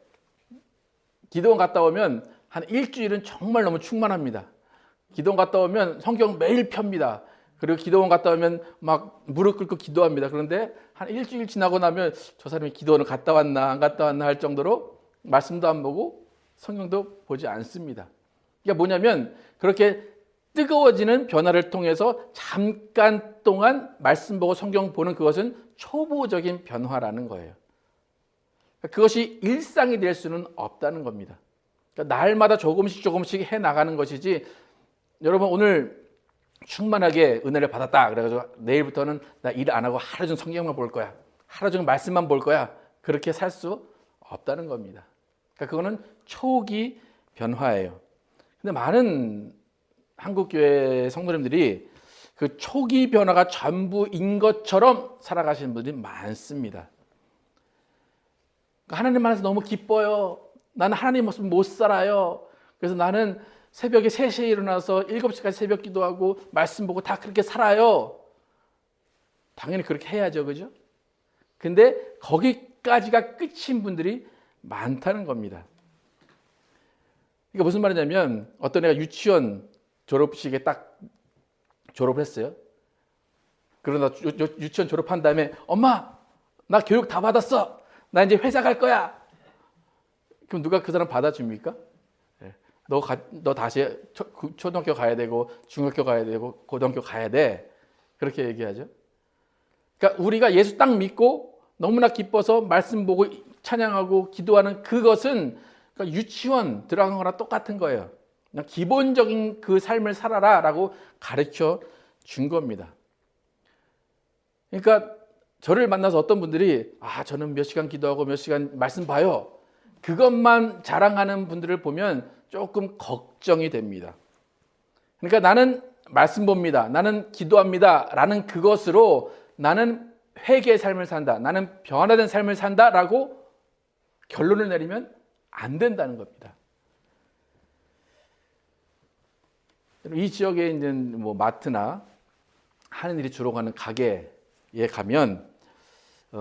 기도원 갔다 오면 한 일주일은 정말 너무 충만합니다. 기도원 갔다 오면 성경 매일 펴니다. 그리고 기도원 갔다 오면 막 무릎 꿇고 기도합니다. 그런데 한 일주일 지나고 나면 저 사람이 기도원을 갔다 왔나 안 갔다 왔나 할 정도로 말씀도 안 보고 성경도 보지 않습니다. 이게 뭐냐면 그렇게 뜨거워지는 변화를 통해서 잠깐 동안 말씀 보고 성경 보는 그것은 초보적인 변화라는 거예요. 그것이 일상이 될 수는 없다는 겁니다. 그러니까 날마다 조금씩 해나가는 것이지 여러분 오늘 충만하게 은혜를 받았다 그래가지고 내일부터는 나 일 안 하고 하루 종일 성경만 볼 거야. 하루 종일 말씀만 볼 거야. 그렇게 살 수 없다는 겁니다. 그러니까 그거는 초기 변화예요. 근데 많은 한국교회 성도님들이 그 초기 변화가 전부인 것처럼 살아가시는 분들이 많습니다. 하나님 만나서 너무 기뻐요. 나는 하나님 없으면 못 살아요. 그래서 나는 새벽에 3시에 일어나서 7시까지 새벽 기도하고 말씀 보고 다 그렇게 살아요. 당연히 그렇게 해야죠. 그죠? 근데 거기까지가 끝인 분들이 많다는 겁니다. 이게 무슨 말이냐면 어떤 애가 유치원 졸업식에 딱 졸업을 했어요. 그러다 유치원 졸업한 다음에 엄마 나 교육 다 받았어. 나 이제 회사 갈 거야. 그럼 누가 그 사람 받아줍니까? 너 다시 초등학교 가야 되고 중학교 가야 되고 고등학교 가야 돼. 그렇게 얘기하죠. 그러니까 우리가 예수 딱 믿고 너무나 기뻐서 말씀 보고 찬양하고 기도하는 그것은 그러니까 유치원 들어간 거랑 똑같은 거예요. 그냥 기본적인 그 삶을 살아라 라고 가르쳐 준 겁니다. 그러니까 저를 만나서 어떤 분들이 저는 몇 시간 기도하고 몇 시간 말씀 봐요. 그것만 자랑하는 분들을 보면 조금 걱정이 됩니다. 그러니까 나는 말씀 봅니다. 나는 기도합니다. 라는 그것으로 나는 회개의 삶을 산다. 나는 변화된 삶을 산다. 라고 결론을 내리면 안 된다는 겁니다. 이 지역에 있는 마트나 하는 일이 주로 가는 가게에 가면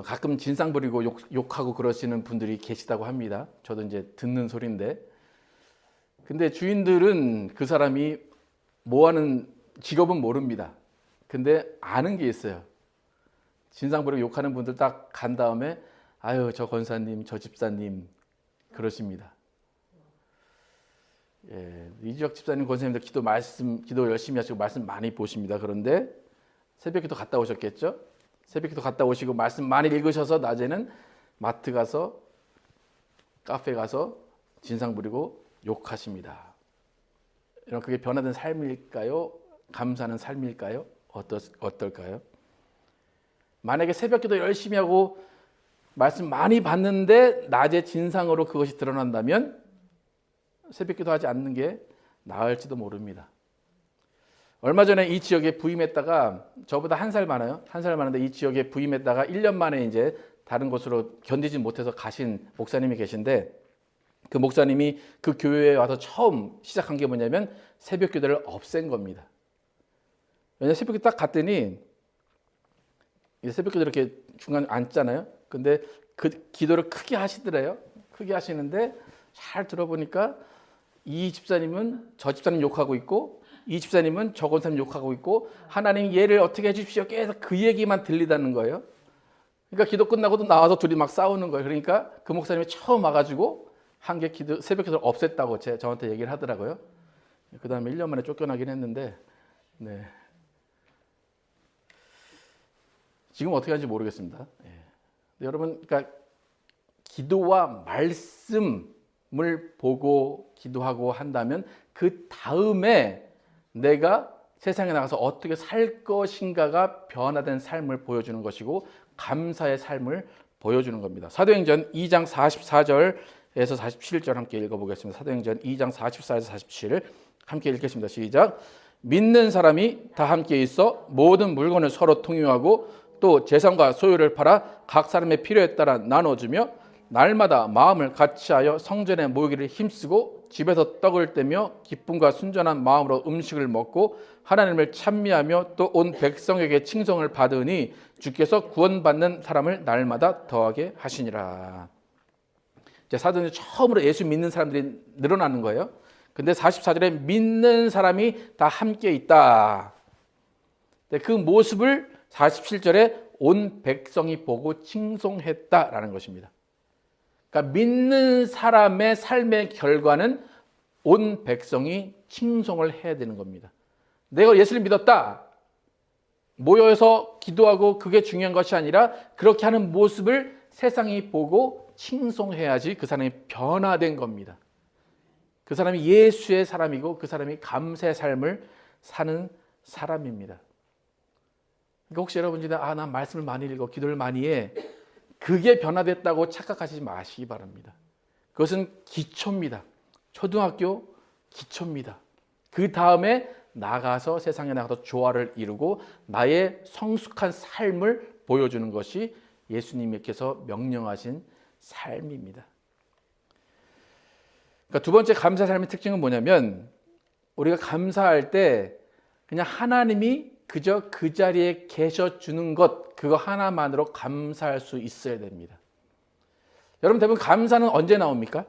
가끔 진상 부리고 욕하고 그러시는 분들이 계시다고 합니다. 저도 이제 듣는 소리인데. 근데 주인들은 그 사람이 뭐 하는 직업은 모릅니다. 근데 아는 게 있어요. 진상 부리고 욕하는 분들 딱 간 다음에 아유 저 권사님 저 집사님 그러십니다. 예, 이주혁 집사님 권사님들 기도 열심히 하시고 말씀 많이 보십니다. 그런데 새벽기도 갔다 오셨겠죠? 새벽기도 갔다 오시고 말씀 많이 읽으셔서 낮에는 마트 가서 카페 가서 진상 부리고 욕하십니다. 여러분 그게 변화된 삶일까요? 감사하는 삶일까요? 어떨까요? 만약에 새벽기도 열심히 하고 말씀 많이 받는데 낮에 진상으로 그것이 드러난다면 새벽기도 하지 않는 게 나을지도 모릅니다. 얼마 전에 이 지역에 부임했다가 저보다 한 살 많아요. 한 살 많은데 이 지역에 부임했다가 1년 만에 이제 다른 곳으로 견디지 못해서 가신 목사님이 계신데 그 목사님이 그 교회에 와서 처음 시작한 게 뭐냐면 새벽기도를 없앤 겁니다. 왜냐면 새벽기도 딱 갔더니 새벽기도 이렇게 중간에 앉잖아요. 근데 그 기도를 크게 하시더래요. 크게 하시는데 잘 들어보니까 이 집사님은 저 집사님 욕하고 있고 이 집사님은 저 권사님 욕하고 있고 하나님 얘를 어떻게 해주십시오. 계속 그 얘기만 들리다는 거예요. 그러니까 기도 끝나고도 나와서 둘이 막 싸우는 거예요. 그러니까 그 목사님이 처음 와가지고 한 개 새벽 기도를 없앴다고 저한테 얘기를 하더라고요. 그 다음에 1년 만에 쫓겨나긴 했는데 네. 지금 어떻게 하는지 모르겠습니다. 예. 여러분, 그러니까 기도와 말씀을 보고 기도하고 한다면 그 다음에 내가 세상에 나가서 어떻게 살 것인가가 변화된 삶을 보여주는 것이고 감사의 삶을 보여주는 겁니다. 사도행전 2장 44절에서 47절 함께 읽어보겠습니다. 사도행전 2장 44에서 47 함께 읽겠습니다. 시작. 믿는 사람이 다 함께 있어 모든 물건을 서로 통용하고 또 재산과 소유를 팔아 각 사람의 필요에 따라 나눠주며 날마다 마음을 같이하여 성전에 모이기를 힘쓰고 집에서 떡을 떼며 기쁨과 순전한 마음으로 음식을 먹고 하나님을 찬미하며 또 온 백성에게 칭송을 받으니 주께서 구원받는 사람을 날마다 더하게 하시니라. 이제 사도행전 처음으로 예수 믿는 사람들이 늘어나는 거예요. 근데 44절에 믿는 사람이 다 함께 있다. 그 모습을 47절에 온 백성이 보고 칭송했다라는 것입니다. 그러니까 믿는 사람의 삶의 결과는 온 백성이 칭송을 해야 되는 겁니다. 내가 예수를 믿었다. 모여서 기도하고 그게 중요한 것이 아니라 그렇게 하는 모습을 세상이 보고 칭송해야지 그 사람이 변화된 겁니다. 그 사람이 예수의 사람이고 그 사람이 감사의 삶을 사는 사람입니다. 그러니까 혹시 여러분들이 난 말씀을 많이 읽어 기도를 많이 해 그게 변화됐다고 착각하시지 마시기 바랍니다. 그것은 기초입니다. 초등학교 기초입니다. 그 다음에 나가서 세상에 나가서 조화를 이루고 나의 성숙한 삶을 보여주는 것이 예수님께서 명령하신 삶입니다. 그러니까 두 번째 감사 삶의 특징은 뭐냐면 우리가 감사할 때 그냥 하나님이 그저 그 자리에 계셔주는 것 그거 하나만으로 감사할 수 있어야 됩니다. 여러분 대부분 감사는 언제 나옵니까?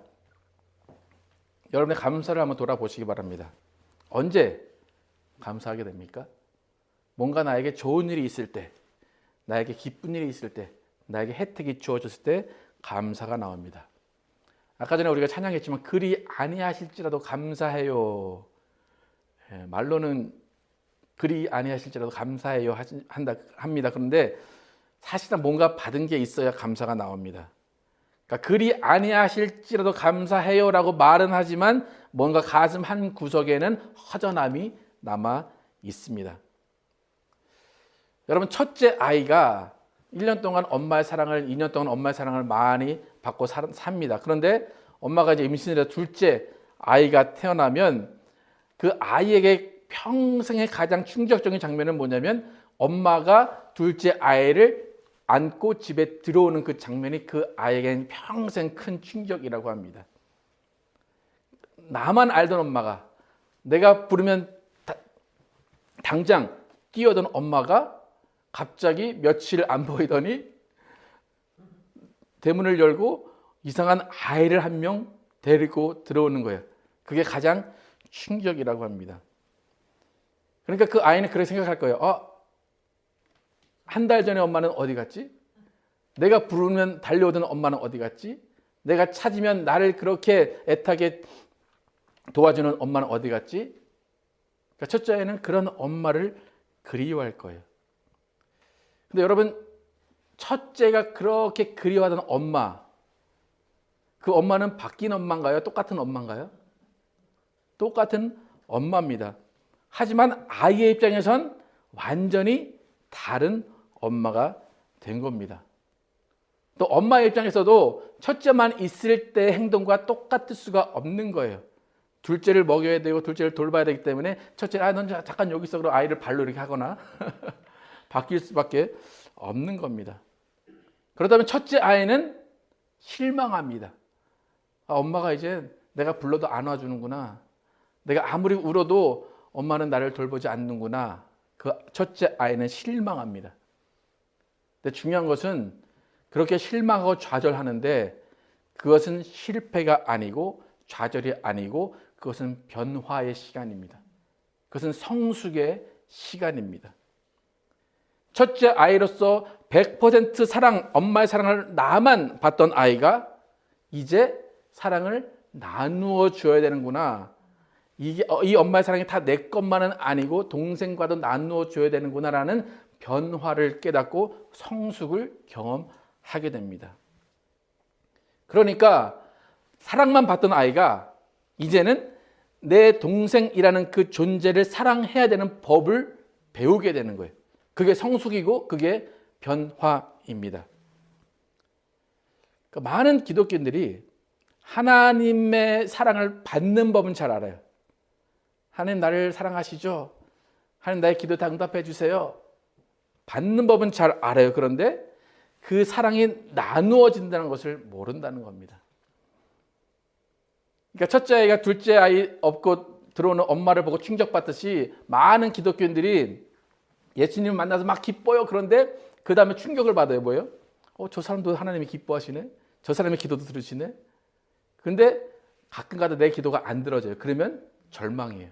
여러분의 감사를 한번 돌아보시기 바랍니다. 언제 감사하게 됩니까? 뭔가 나에게 좋은 일이 있을 때, 나에게 기쁜 일이 있을 때, 나에게 혜택이 주어졌을 때 감사가 나옵니다. 아까 전에 우리가 찬양했지만 그리 아니하실지라도 감사해요. 말로는 그리 아니하실지라도 감사해요 합니다. 그런데 사실상 뭔가 받은 게 있어야 감사가 나옵니다. 그러니까 그리 아니하실지라도 감사해요라고 말은 하지만 뭔가 가슴 한 구석에는 허전함이 남아 있습니다. 여러분 첫째 아이가 1년 동안 엄마의 사랑을 2년 동안 엄마의 사랑을 많이 받고 삽니다. 그런데 엄마가 이제 임신을 해서 둘째 아이가 태어나면 그 아이에게 평생의 가장 충격적인 장면은 뭐냐면 엄마가 둘째 아이를 안고 집에 들어오는 그 장면이 그 아이에게는 평생 큰 충격이라고 합니다. 나만 알던 엄마가 내가 부르면 당장 뛰어든 엄마가 갑자기 며칠 안 보이더니 대문을 열고 이상한 아이를 한 명 데리고 들어오는 거예요. 그게 가장 충격이라고 합니다. 그러니까 그 아이는 그렇게 생각할 거예요. 한 달 전에 엄마는 어디 갔지? 내가 부르면 달려오던 엄마는 어디 갔지? 내가 찾으면 나를 그렇게 애타게 도와주는 엄마는 어디 갔지? 그러니까 첫째 아이는 그런 엄마를 그리워할 거예요. 근데 여러분, 첫째가 그렇게 그리워하던 엄마, 그 엄마는 바뀐 엄마인가요? 똑같은 엄마인가요? 똑같은 엄마입니다. 하지만 아이의 입장에선 완전히 다른 엄마가 된 겁니다. 또 엄마의 입장에서도 첫째만 있을 때 행동과 똑같을 수가 없는 거예요. 둘째를 먹여야 되고 둘째를 돌봐야 되기 때문에 첫째는 넌 잠깐 여기 있어, 그럼 아이를 발로 이렇게 하거나 바뀔 수밖에 없는 겁니다. 그렇다면 첫째 아이는 실망합니다. 엄마가 이제 내가 불러도 안 와주는구나. 내가 아무리 울어도 엄마는 나를 돌보지 않는구나. 그 첫째 아이는 실망합니다. 근데 중요한 것은 그렇게 실망하고 좌절하는데 그것은 실패가 아니고 좌절이 아니고 그것은 변화의 시간입니다. 그것은 성숙의 시간입니다. 첫째 아이로서 100% 사랑, 엄마의 사랑을 나만 받던 아이가 이제 사랑을 나누어 줘야 되는구나. 이 엄마의 사랑이 다 내 것만은 아니고 동생과도 나누어 줘야 되는구나라는 변화를 깨닫고 성숙을 경험하게 됩니다. 그러니까 사랑만 받던 아이가 이제는 내 동생이라는 그 존재를 사랑해야 되는 법을 배우게 되는 거예요. 그게 성숙이고 그게 변화입니다. 그러니까 많은 기독교인들이 하나님의 사랑을 받는 법은 잘 알아요. 하나님 나를 사랑하시죠? 하나님 나의 기도 다 응답해 주세요. 받는 법은 잘 알아요. 그런데 그 사랑이 나누어진다는 것을 모른다는 겁니다. 그러니까 첫째 아이가 둘째 아이 업고 들어오는 엄마를 보고 충격받듯이 많은 기독교인들이 예수님을 만나서 막 기뻐요. 그런데 그 다음에 충격을 받아요. 뭐예요? 저 사람도 하나님이 기뻐하시네. 저 사람의 기도도 들으시네. 근데 가끔가다 내 기도가 안 들어져요. 그러면 절망이에요.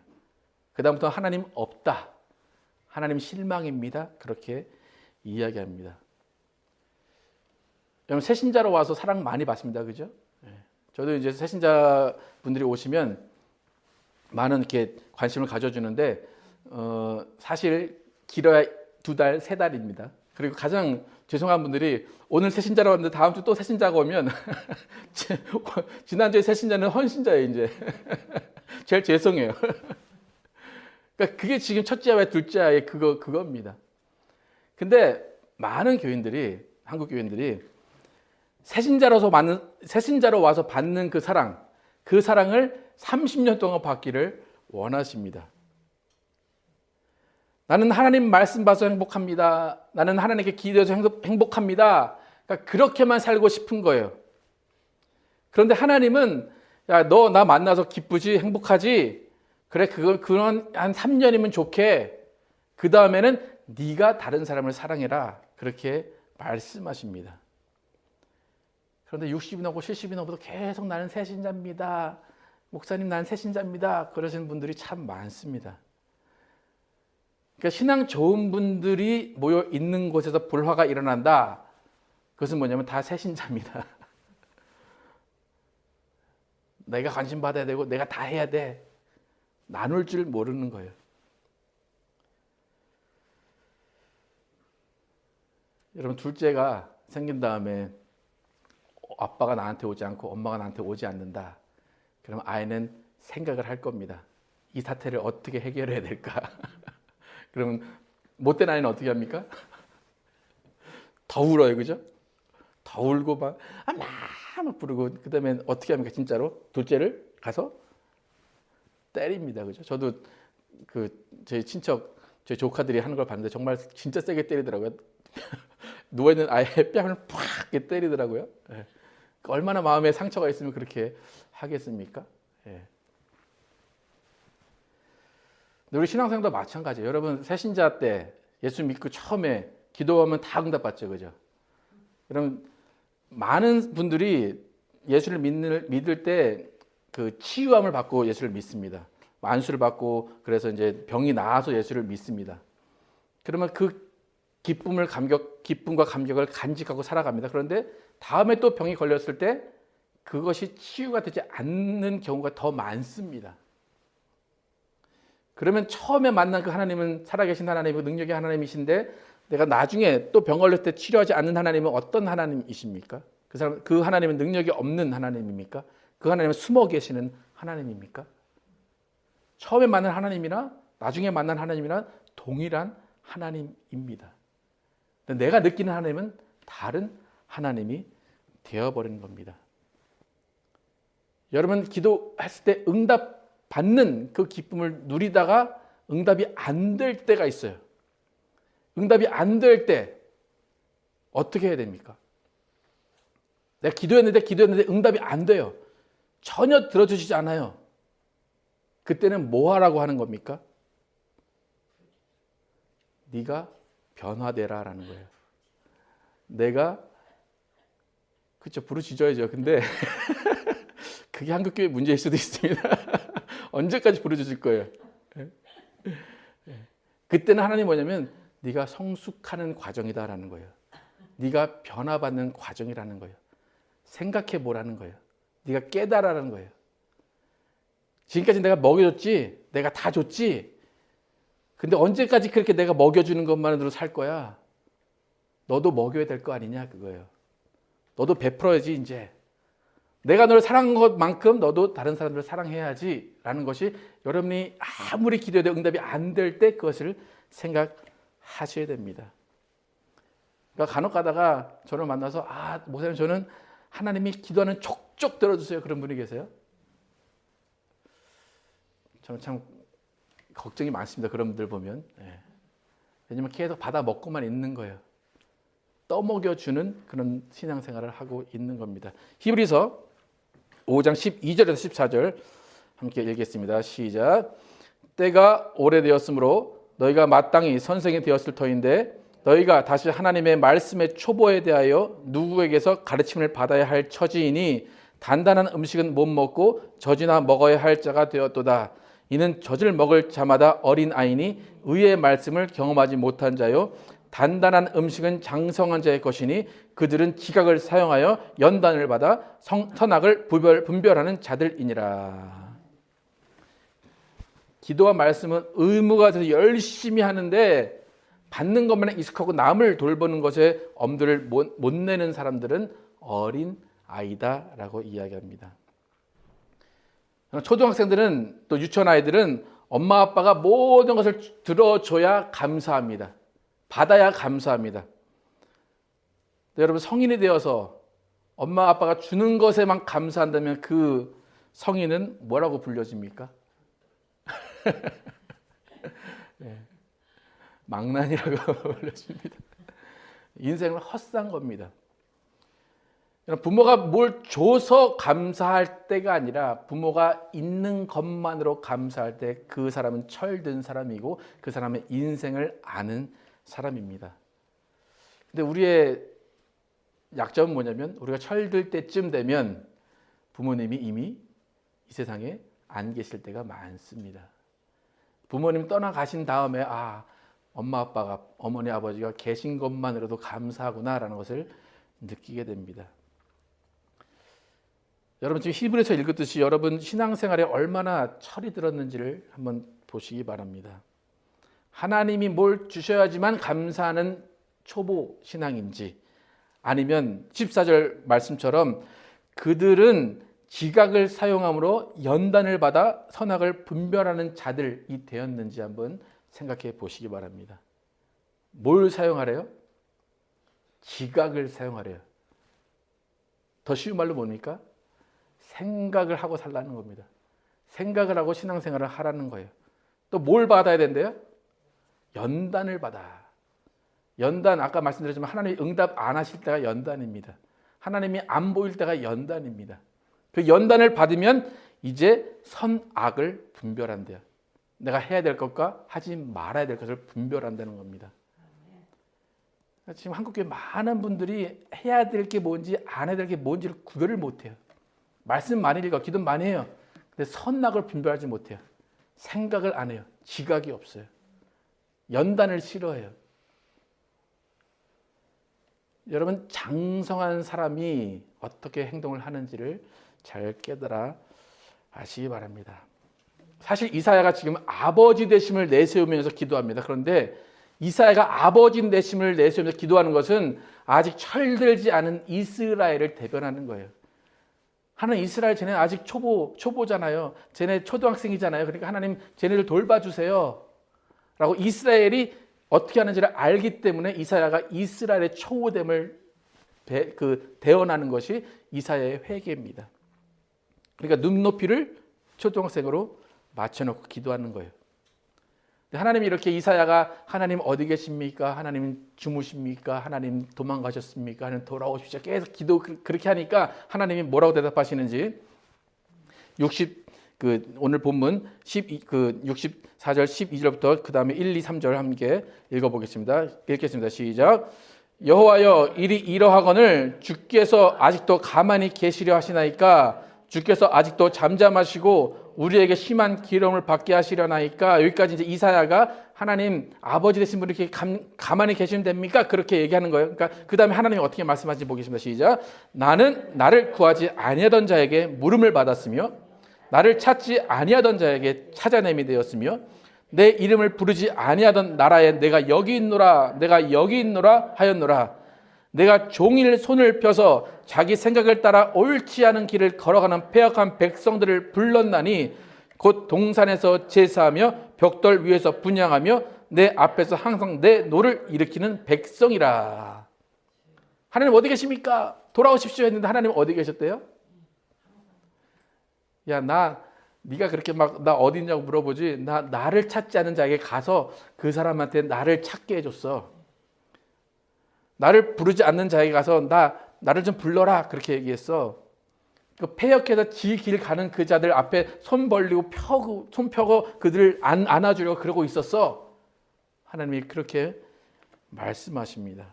그 다음부터 하나님 없다. 하나님 실망입니다. 그렇게 이야기합니다. 여러분 새신자로 와서 사랑 많이 받습니다. 그죠? 저도 이제 새신자 분들이 오시면 많은 이렇게 관심을 가져주는데 사실 길어야 2달, 3달입니다. 그리고 가장 죄송한 분들이 오늘 새신자로 왔는데 다음 주 또 새신자가 오면 지난주에 새신자는 헌신자예요. 이제 제일 죄송해요. 그러니까 그게 지금 첫째 아이와 둘째 아이의 그겁니다. 근데 많은 교인들이, 한국 교인들이 새신자로 와서 받는 그 사랑을 30년 동안 받기를 원하십니다. 나는 하나님 말씀 봐서 행복합니다. 나는 하나님께 기도해서 행복합니다. 그러니까 그렇게만 살고 싶은 거예요. 그런데 하나님은 야, 너 나 만나서 기쁘지? 행복하지? 그래, 그런 한 3년이면 좋게. 그 다음에는 네가 다른 사람을 사랑해라. 그렇게 말씀하십니다. 그런데 60이 넘고 70이 넘어도 계속 나는 새신자입니다. 목사님 나는 새신자입니다. 그러시는 분들이 참 많습니다. 그러니까 신앙 좋은 분들이 모여 있는 곳에서 불화가 일어난다. 그것은 뭐냐면 다 새신자입니다. 내가 관심 받아야 되고 내가 다 해야 돼. 나눌 줄 모르는 거예요. 여러분 둘째가 생긴 다음에 아빠가 나한테 오지 않고 엄마가 나한테 오지 않는다. 그러면 아이는 생각을 할 겁니다. 이 사태를 어떻게 해결해야 될까? 그러면 못된 아이는 어떻게 합니까? 더 울어요. 그죠? 더 울고 막 부르고 그 다음에 어떻게 합니까? 진짜로 둘째를 가서 때립니다. 그죠? 저도 저희 친척, 저희 조카들이 하는 걸 봤는데 정말 진짜 세게 때리더라고요. 누워있는 아이의 뺨을 팍 이렇게 때리더라고요. 예. 얼마나 마음에 상처가 있으면 그렇게 하겠습니까? 예. 우리 신앙생활도 마찬가지예요. 여러분 새신자 때 예수 믿고 처음에 기도하면 다 응답받죠. 그죠? 여러분 많은 분들이 예수를 믿을 때 그 치유함을 받고 예수를 믿습니다. 안수를 받고 그래서 이제 병이 나아서 예수를 믿습니다. 그러면 그 기쁨과 감격을 간직하고 살아갑니다. 그런데 다음에 또 병이 걸렸을 때 그것이 치유가 되지 않는 경우가 더 많습니다. 그러면 처음에 만난 그 하나님은 살아계신 하나님이고 능력의 하나님이신데 내가 나중에 또 병 걸렸을 때 치료하지 않는 하나님은 어떤 하나님이십니까? 그 하나님은 능력이 없는 하나님입니까? 그 하나님은 숨어 계시는 하나님입니까? 처음에 만난 하나님이나 나중에 만난 하나님이나 동일한 하나님입니다. 내가 느끼는 하나님은 다른 하나님이 되어버리는 겁니다. 여러분 기도했을 때 응답 받는 그 기쁨을 누리다가 응답이 안 될 때가 있어요. 응답이 안 될 때 어떻게 해야 됩니까? 내가 기도했는데 응답이 안 돼요. 전혀 들어주시지 않아요. 그때는 뭐 하라고 하는 겁니까? 네가 변화되라라는 거예요. 내가 그렇죠, 부르짖어야죠. 근데 그게 한국교회 문제일 수도 있습니다. 언제까지 부르짖을 거예요? 그때는 하나님 뭐냐면 네가 성숙하는 과정이다라는 거예요. 네가 변화받는 과정이라는 거예요. 생각해 보라는 거예요. 네가 깨달으라는 거예요. 지금까지 내가 먹여줬지, 내가 다 줬지. 근데 언제까지 그렇게 내가 먹여주는 것만으로 살 거야? 너도 먹여야 될 거 아니냐 그거예요. 너도 베풀어야지 이제. 내가 너를 사랑한 것만큼 너도 다른 사람들을 사랑해야지 라는 것이 여러분이 아무리 기도해도 응답이 안 될 때 그것을 생각하셔야 됩니다. 그러니까 간혹 가다가 저를 만나서 목사님 저는 하나님이 기도하는 촉촉 들어주세요. 그런 분이 계세요. 저는 참 걱정이 많습니다. 그런 분들 보면. 왜냐하면 계속 받아 먹고만 있는 거예요. 떠먹여주는 그런 신앙생활을 하고 있는 겁니다. 히브리서 5장 12절에서 14절 함께 읽겠습니다. 시작. 때가 오래되었으므로 너희가 마땅히 선생이 되었을 터인데 너희가 다시 하나님의 말씀의 초보에 대하여 누구에게서 가르침을 받아야 할 처지이니 단단한 음식은 못 먹고 젖이나 먹어야 할 자가 되었도다. 이는 젖을 먹을 자마다 어린 아이니 의의 말씀을 경험하지 못한 자요 단단한 음식은 장성한 자의 것이니 그들은 지각을 사용하여 연단을 받아 선악을 분별하는 자들이니라. 기도와 말씀은 의무가 돼서 열심히 하는데 받는 것만 익숙하고 남을 돌보는 것에 엄두를 못 내는 사람들은 어린 아이다라고 이야기합니다. 초등학생들은 또 유치원 아이들은 엄마 아빠가 모든 것을 들어줘야 감사합니다. 받아야 감사합니다. 여러분 성인이 되어서 엄마 아빠가 주는 것에만 감사한다면 그 성인은 뭐라고 불려집니까? 네. 망난이라고 불려집니다. 인생은 헛산 겁니다. 부모가 뭘 줘서 감사할 때가 아니라 부모가 있는 것만으로 감사할 때 그 사람은 철든 사람이고 그 사람의 인생을 아는 사람입니다. 근데 우리의 약점은 뭐냐면 우리가 철들 때쯤 되면 부모님이 이미 이 세상에 안 계실 때가 많습니다. 부모님 떠나가신 다음에 엄마 아빠가 어머니 아버지가 계신 것만으로도 감사하구나라는 것을 느끼게 됩니다. 여러분 지금 히브리서 읽었듯이 여러분 신앙생활에 얼마나 철이 들었는지를 한번 보시기 바랍니다. 하나님이 뭘 주셔야지만 감사하는 초보 신앙인지 아니면 14절 말씀처럼 그들은 지각을 사용함으로 연단을 받아 선악을 분별하는 자들이 되었는지 한번 생각해 보시기 바랍니다. 뭘 사용하래요? 지각을 사용하래요. 더 쉬운 말로 뭡니까? 생각을 하고 살라는 겁니다. 생각을 하고 신앙생활을 하라는 거예요. 또 뭘 받아야 된대요? 연단을 받아. 연단 아까 말씀드렸지만 하나님이 응답 안 하실 때가 연단입니다. 하나님이 안 보일 때가 연단입니다. 그 연단을 받으면 이제 선악을 분별한대요. 내가 해야 될 것과 하지 말아야 될 것을 분별한다는 겁니다. 지금 한국교회 많은 분들이 해야 될 게 뭔지 안 해야 될 게 뭔지를 구별을 못해요. 말씀 많이 읽어 기도 많이 해요. 근데 선악을 분별하지 못해요. 생각을 안 해요. 지각이 없어요. 연단을 싫어해요. 여러분 장성한 사람이 어떻게 행동을 하는지를 잘 깨달아 아시기 바랍니다. 사실 이사야가 지금 아버지 되심을 내세우면서 기도합니다. 그런데 이사야가 아버지 되심을 내세우면서 기도하는 것은 아직 철들지 않은 이스라엘을 대변하는 거예요. 하나님, 이스라엘 쟤네 아직 초보잖아요. 쟤네 초등학생이잖아요. 그러니까 하나님 쟤네를 돌봐주세요 라고 이스라엘이 어떻게 하는지를 알기 때문에 이사야가 이스라엘의 초호됨을 대언하는 것이 이사야의 회개입니다. 그러니까 눈높이를 초등학생으로 맞춰놓고 기도하는 거예요. 하나님이 이렇게 이사야가 하나님 어디 계십니까? 하나님 주무십니까? 하나님 도망가셨습니까? 하나님 돌아오십시오. 계속 기도 그렇게 하니까 하나님이 뭐라고 대답하시는지 오늘 본문 64절 12절부터 그 다음에 1, 2, 3절 함께 읽어보겠습니다. 읽겠습니다. 시작. 여호와여 일이 이러하거늘 주께서 아직도 가만히 계시려 하시나이까? 주께서 아직도 잠잠하시고 우리에게 심한 기름을 받게 하시려나이까? 여기까지 이제 이사야가 하나님 아버지 되신 분이 이렇게 가만히 계시면 됩니까? 그렇게 얘기하는 거예요. 그러니까 그 다음에 하나님이 어떻게 말씀하시는지 보겠습니다. 시작. 나는 나를 구하지 아니하던 자에게 물음을 받았으며 나를 찾지 아니하던 자에게 찾아냄이 되었으며 내 이름을 부르지 아니하던 나라에 내가 여기 있노라 하였노라. 내가 종일 손을 펴서 자기 생각을 따라 옳지 않은 길을 걸어가는 패역한 백성들을 불렀나니 곧 동산에서 제사하며 벽돌 위에서 분향하며 내 앞에서 항상 내 노를 일으키는 백성이라. 하나님 어디 계십니까? 돌아오십시오 했는데 하나님 어디 계셨대요? 야, 네가 그렇게 막 나 어디 있냐고 물어보지. 나를 찾지 않은 자에게 가서 그 사람한테 나를 찾게 해줬어. 나를 부르지 않는 자에게 가서 나를 좀 불러라 그렇게 얘기했어. 그 패역해서 지 길 가는 그 자들 앞에 손 벌리고 손 펴고 그들을 안아주려고 그러고 있었어. 하나님이 그렇게 말씀하십니다.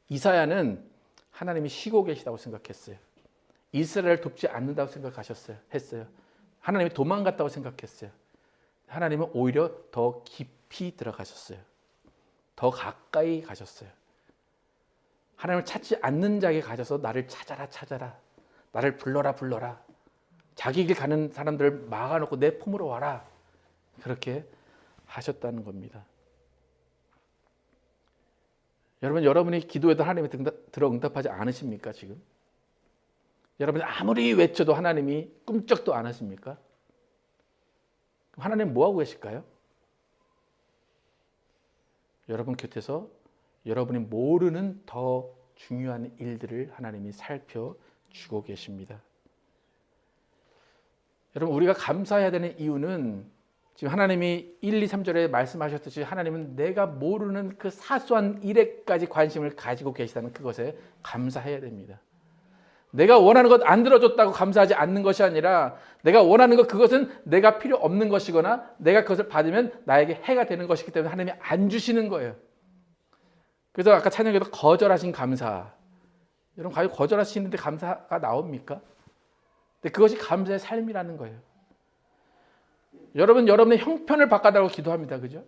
이사야는 하나님이 쉬고 계시다고 생각했어요. 이스라엘을 돕지 않는다고 했어요. 하나님이 도망갔다고 생각했어요. 하나님은 오히려 더 깊이 들어가셨어요. 더 가까이 가셨어요. 하나님을 찾지 않는 자에게 가셔서 나를 찾아라. 나를 불러라. 자기 길 가는 사람들을 막아놓고 내 품으로 와라. 그렇게 하셨다는 겁니다. 여러분이 기도해도 하나님이 들어 응답하지 않으십니까 지금? 여러분이 아무리 외쳐도 하나님이 꿈쩍도 안 하십니까? 하나님 뭐하고 계실까요? 여러분 곁에서 여러분이 모르는 더 중요한 일들을 하나님이 살펴주고 계십니다. 여러분 우리가 감사해야 되는 이유는 지금 하나님이 1, 2, 3절에 말씀하셨듯이 하나님은 내가 모르는 그 사소한 일에까지 관심을 가지고 계시다는 그것에 감사해야 됩니다. 내가 원하는 것 안 들어줬다고 감사하지 않는 것이 아니라 내가 원하는 것 그것은 내가 필요 없는 것이거나 내가 그것을 받으면 나에게 해가 되는 것이기 때문에 하나님이 안 주시는 거예요. 그래서 아까 찬양에도 거절하신 감사. 여러분 과연 거절하시는데 감사가 나옵니까? 근데 그것이 감사의 삶이라는 거예요. 여러분의 형편을 바꿔달라고 기도합니다. 그죠?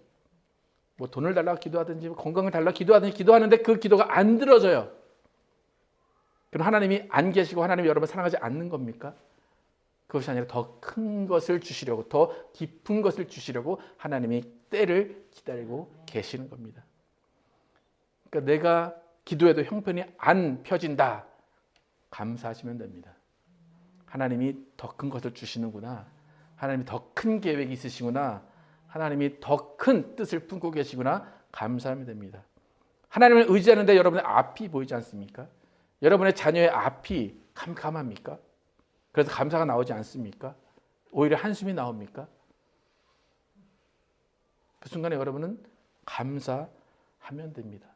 뭐 돈을 달라고 기도하든지 건강을 달라고 기도하든지 기도하는데 그 기도가 안 들어져요. 그럼 하나님이 안 계시고 하나님이 여러분을 사랑하지 않는 겁니까? 그것이 아니라 더 큰 것을 주시려고 더 깊은 것을 주시려고 하나님이 때를 기다리고 계시는 겁니다. 그러니까 내가 기도해도 형편이 안 펴진다. 감사하시면 됩니다. 하나님이 더 큰 것을 주시는구나. 하나님이 더 큰 계획이 있으시구나. 하나님이 더 큰 뜻을 품고 계시구나. 감사하면 됩니다. 하나님을 의지하는데 여러분의 앞이 보이지 않습니까? 여러분의 자녀의 앞이 캄캄합니까? 그래서 감사가 나오지 않습니까? 오히려 한숨이 나옵니까? 그 순간에 여러분은 감사하면 됩니다.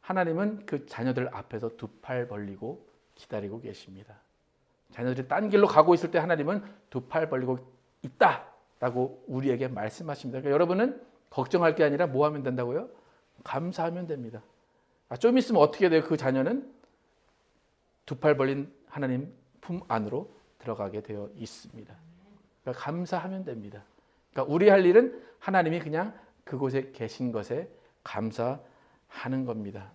하나님은 그 자녀들 앞에서 두 팔 벌리고 기다리고 계십니다. 자녀들이 딴 길로 가고 있을 때 하나님은 두 팔 벌리고 있다라고 우리에게 말씀하십니다. 그러니까 여러분은 걱정할 게 아니라 뭐 하면 된다고요? 감사하면 됩니다. 좀 있으면 어떻게 돼요? 그 자녀는 두 팔 벌린 하나님 품 안으로 들어가게 되어 있습니다. 그러니까 감사하면 됩니다. 그러니까 우리 할 일은 하나님이 그냥 그곳에 계신 것에 감사하면 하는 겁니다.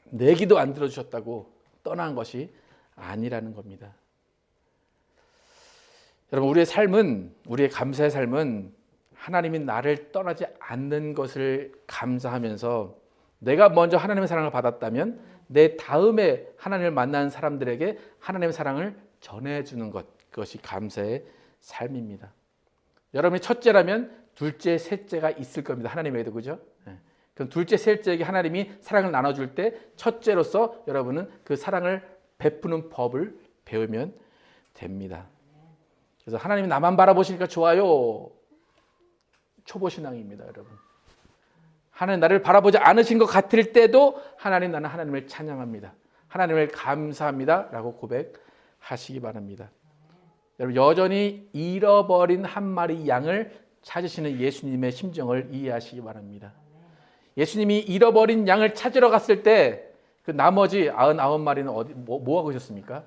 내 기도 안 들어주셨다고 떠난 것이 아니라는 겁니다. 여러분, 우리의 삶은, 우리의 감사의 삶은 하나님이 나를 떠나지 않는 것을 감사하면서 내가 먼저 하나님의 사랑을 받았다면 내 다음에 하나님을 만난 사람들에게 하나님의 사랑을 전해주는 것, 그것이 감사의 삶입니다. 여러분이 첫째라면 둘째, 셋째가 있을 겁니다. 하나님에게도, 그죠? 그럼 둘째, 셋째에게 하나님이 사랑을 나눠줄 때 첫째로서 여러분은 그 사랑을 베푸는 법을 배우면 됩니다. 그래서 하나님이 나만 바라보시니까 좋아요. 초보신앙입니다, 여러분. 하나님 나를 바라보지 않으신 것 같을 때도 하나님, 나는 하나님을 찬양합니다. 하나님을 감사합니다 라고 고백하시기 바랍니다. 여러분, 여전히 잃어버린 한 마리 양을 찾으시는 예수님의 심정을 이해하시기 바랍니다. 예수님이 잃어버린 양을 찾으러 갔을 때 그 나머지 99마리는 어디 뭐 하고 있었습니까?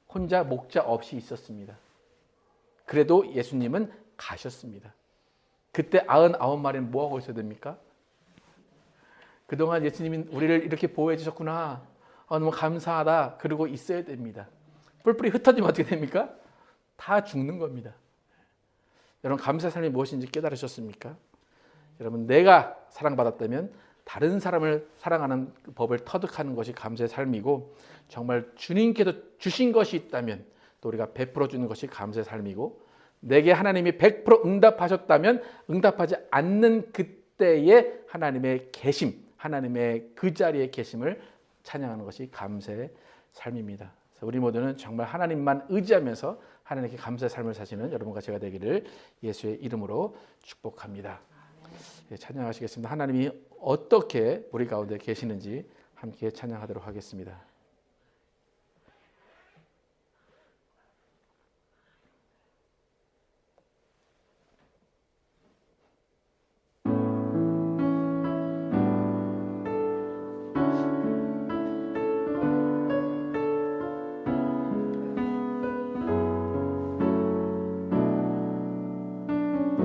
혼자 목자 없이 있었습니다. 그래도 예수님은 가셨습니다. 그때 99마리는 뭐 하고 있어야 됩니까? 그동안 예수님이 우리를 이렇게 보호해 주셨구나, 너무 감사하다, 그러고 있어야 됩니다. 뿔뿔이 흩어지면 어떻게 됩니까? 다 죽는 겁니다. 여러분, 감사의 삶이 무엇인지 깨달으셨습니까? 여러분, 내가 사랑받았다면 다른 사람을 사랑하는 법을 터득하는 것이 감사의 삶이고, 정말 주님께서 주신 것이 있다면 또 우리가 베풀어 주는 것이 감사의 삶이고, 내게 하나님이 100% 응답하셨다면 응답하지 않는 그때의 하나님의 계심, 하나님의 그 자리의 계심을 찬양하는 것이 감사의 삶입니다. 그래서 우리 모두는 정말 하나님만 의지하면서 하나님께 감사의 삶을 사시는 여러분과 제가 되기를 예수의 이름으로 축복합니다. 찬양하시겠습니다. 하나님이 어떻게 우리 가운데 계시는지 함께 찬양하도록 하겠습니다.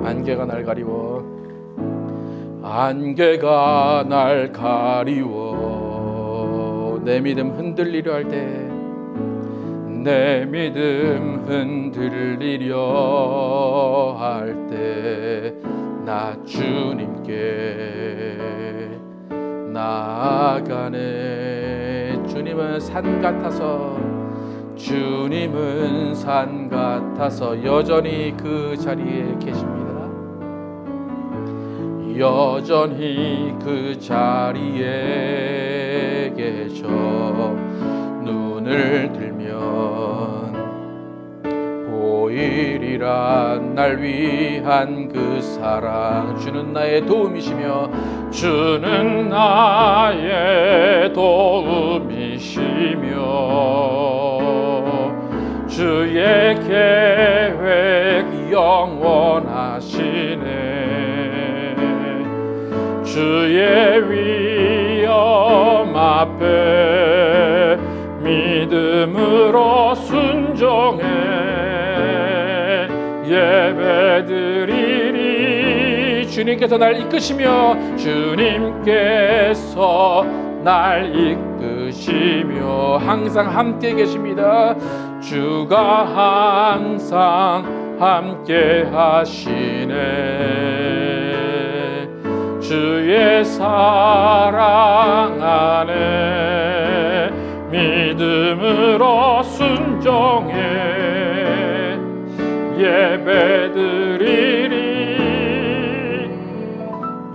안개가 날 가리워, 안개가 날 가리워, 내 믿음 흔들리려 할 때, 내 믿음 흔들리려 할 때, 나 주님께 나아가네. 주님은 산 같아서, 주님은 산 같아서 여전히 그 자리에 계십니다. 여전히 그 자리에 계셔. 눈을 들면 보이리라 날 위한 그 사랑. 주는 나의 도움이시며, 주는 나의 도움이시며, 주의 계획 영원하시네. 주의 위엄 앞에 믿음으로 순종해 예배드리리. 주님께서 날 이끄시며, 주님께서 날 이끄시며 항상 함께 계십니다. 주가 항상 함께 하시네. 주의 사랑 안에 믿음으로 순종해 예배드리리.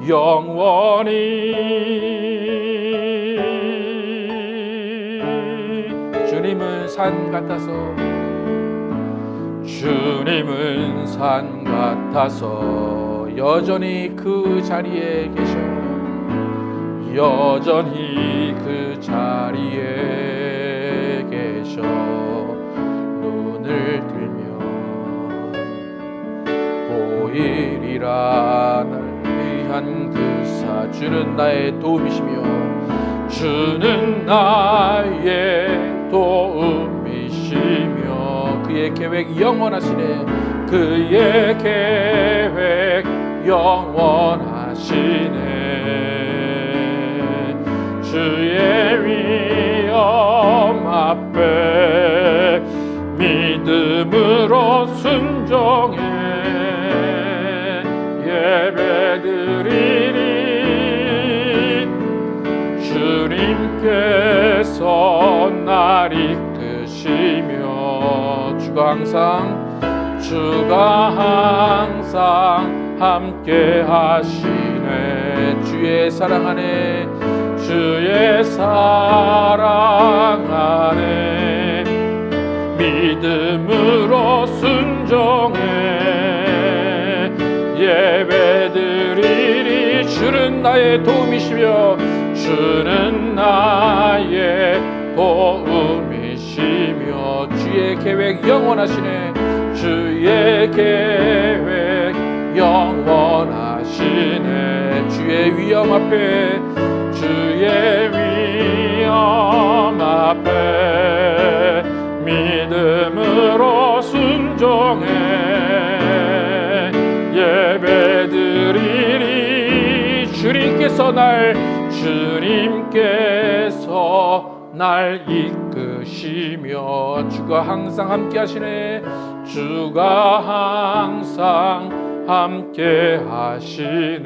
영원히 주님은 산 같아서, 주님은 산 같아서 여전히 그 자리에 계셔. 여전히 그 자리에 계셔. 눈을 들면 보이리라 날 위한 그 사. 주는 나의 도움이시며, 주는 나의 도움이시며, 그의 계획 영원하시네. 그의 계획 영원하시네. 주의 위엄 앞에 믿음으로 순종해 예배드리리. 주님께서 날 이끄시며 주가 항상 함께 하시네. 주의 사랑 안에 주의 사랑 안에 믿음으로 순종해 예배드리리. 주는 나의 도움이시며 주는 나의 도움이시며 주의 계획 영원하시네. 주의 계획 영원하시네. 주의 위엄 앞에 주의 위엄 앞에 믿음으로 순종해 예배드리리. 주님께서 날 이끄시며 주가 항상 함께 하시네. 주가 항상 함께 하시네.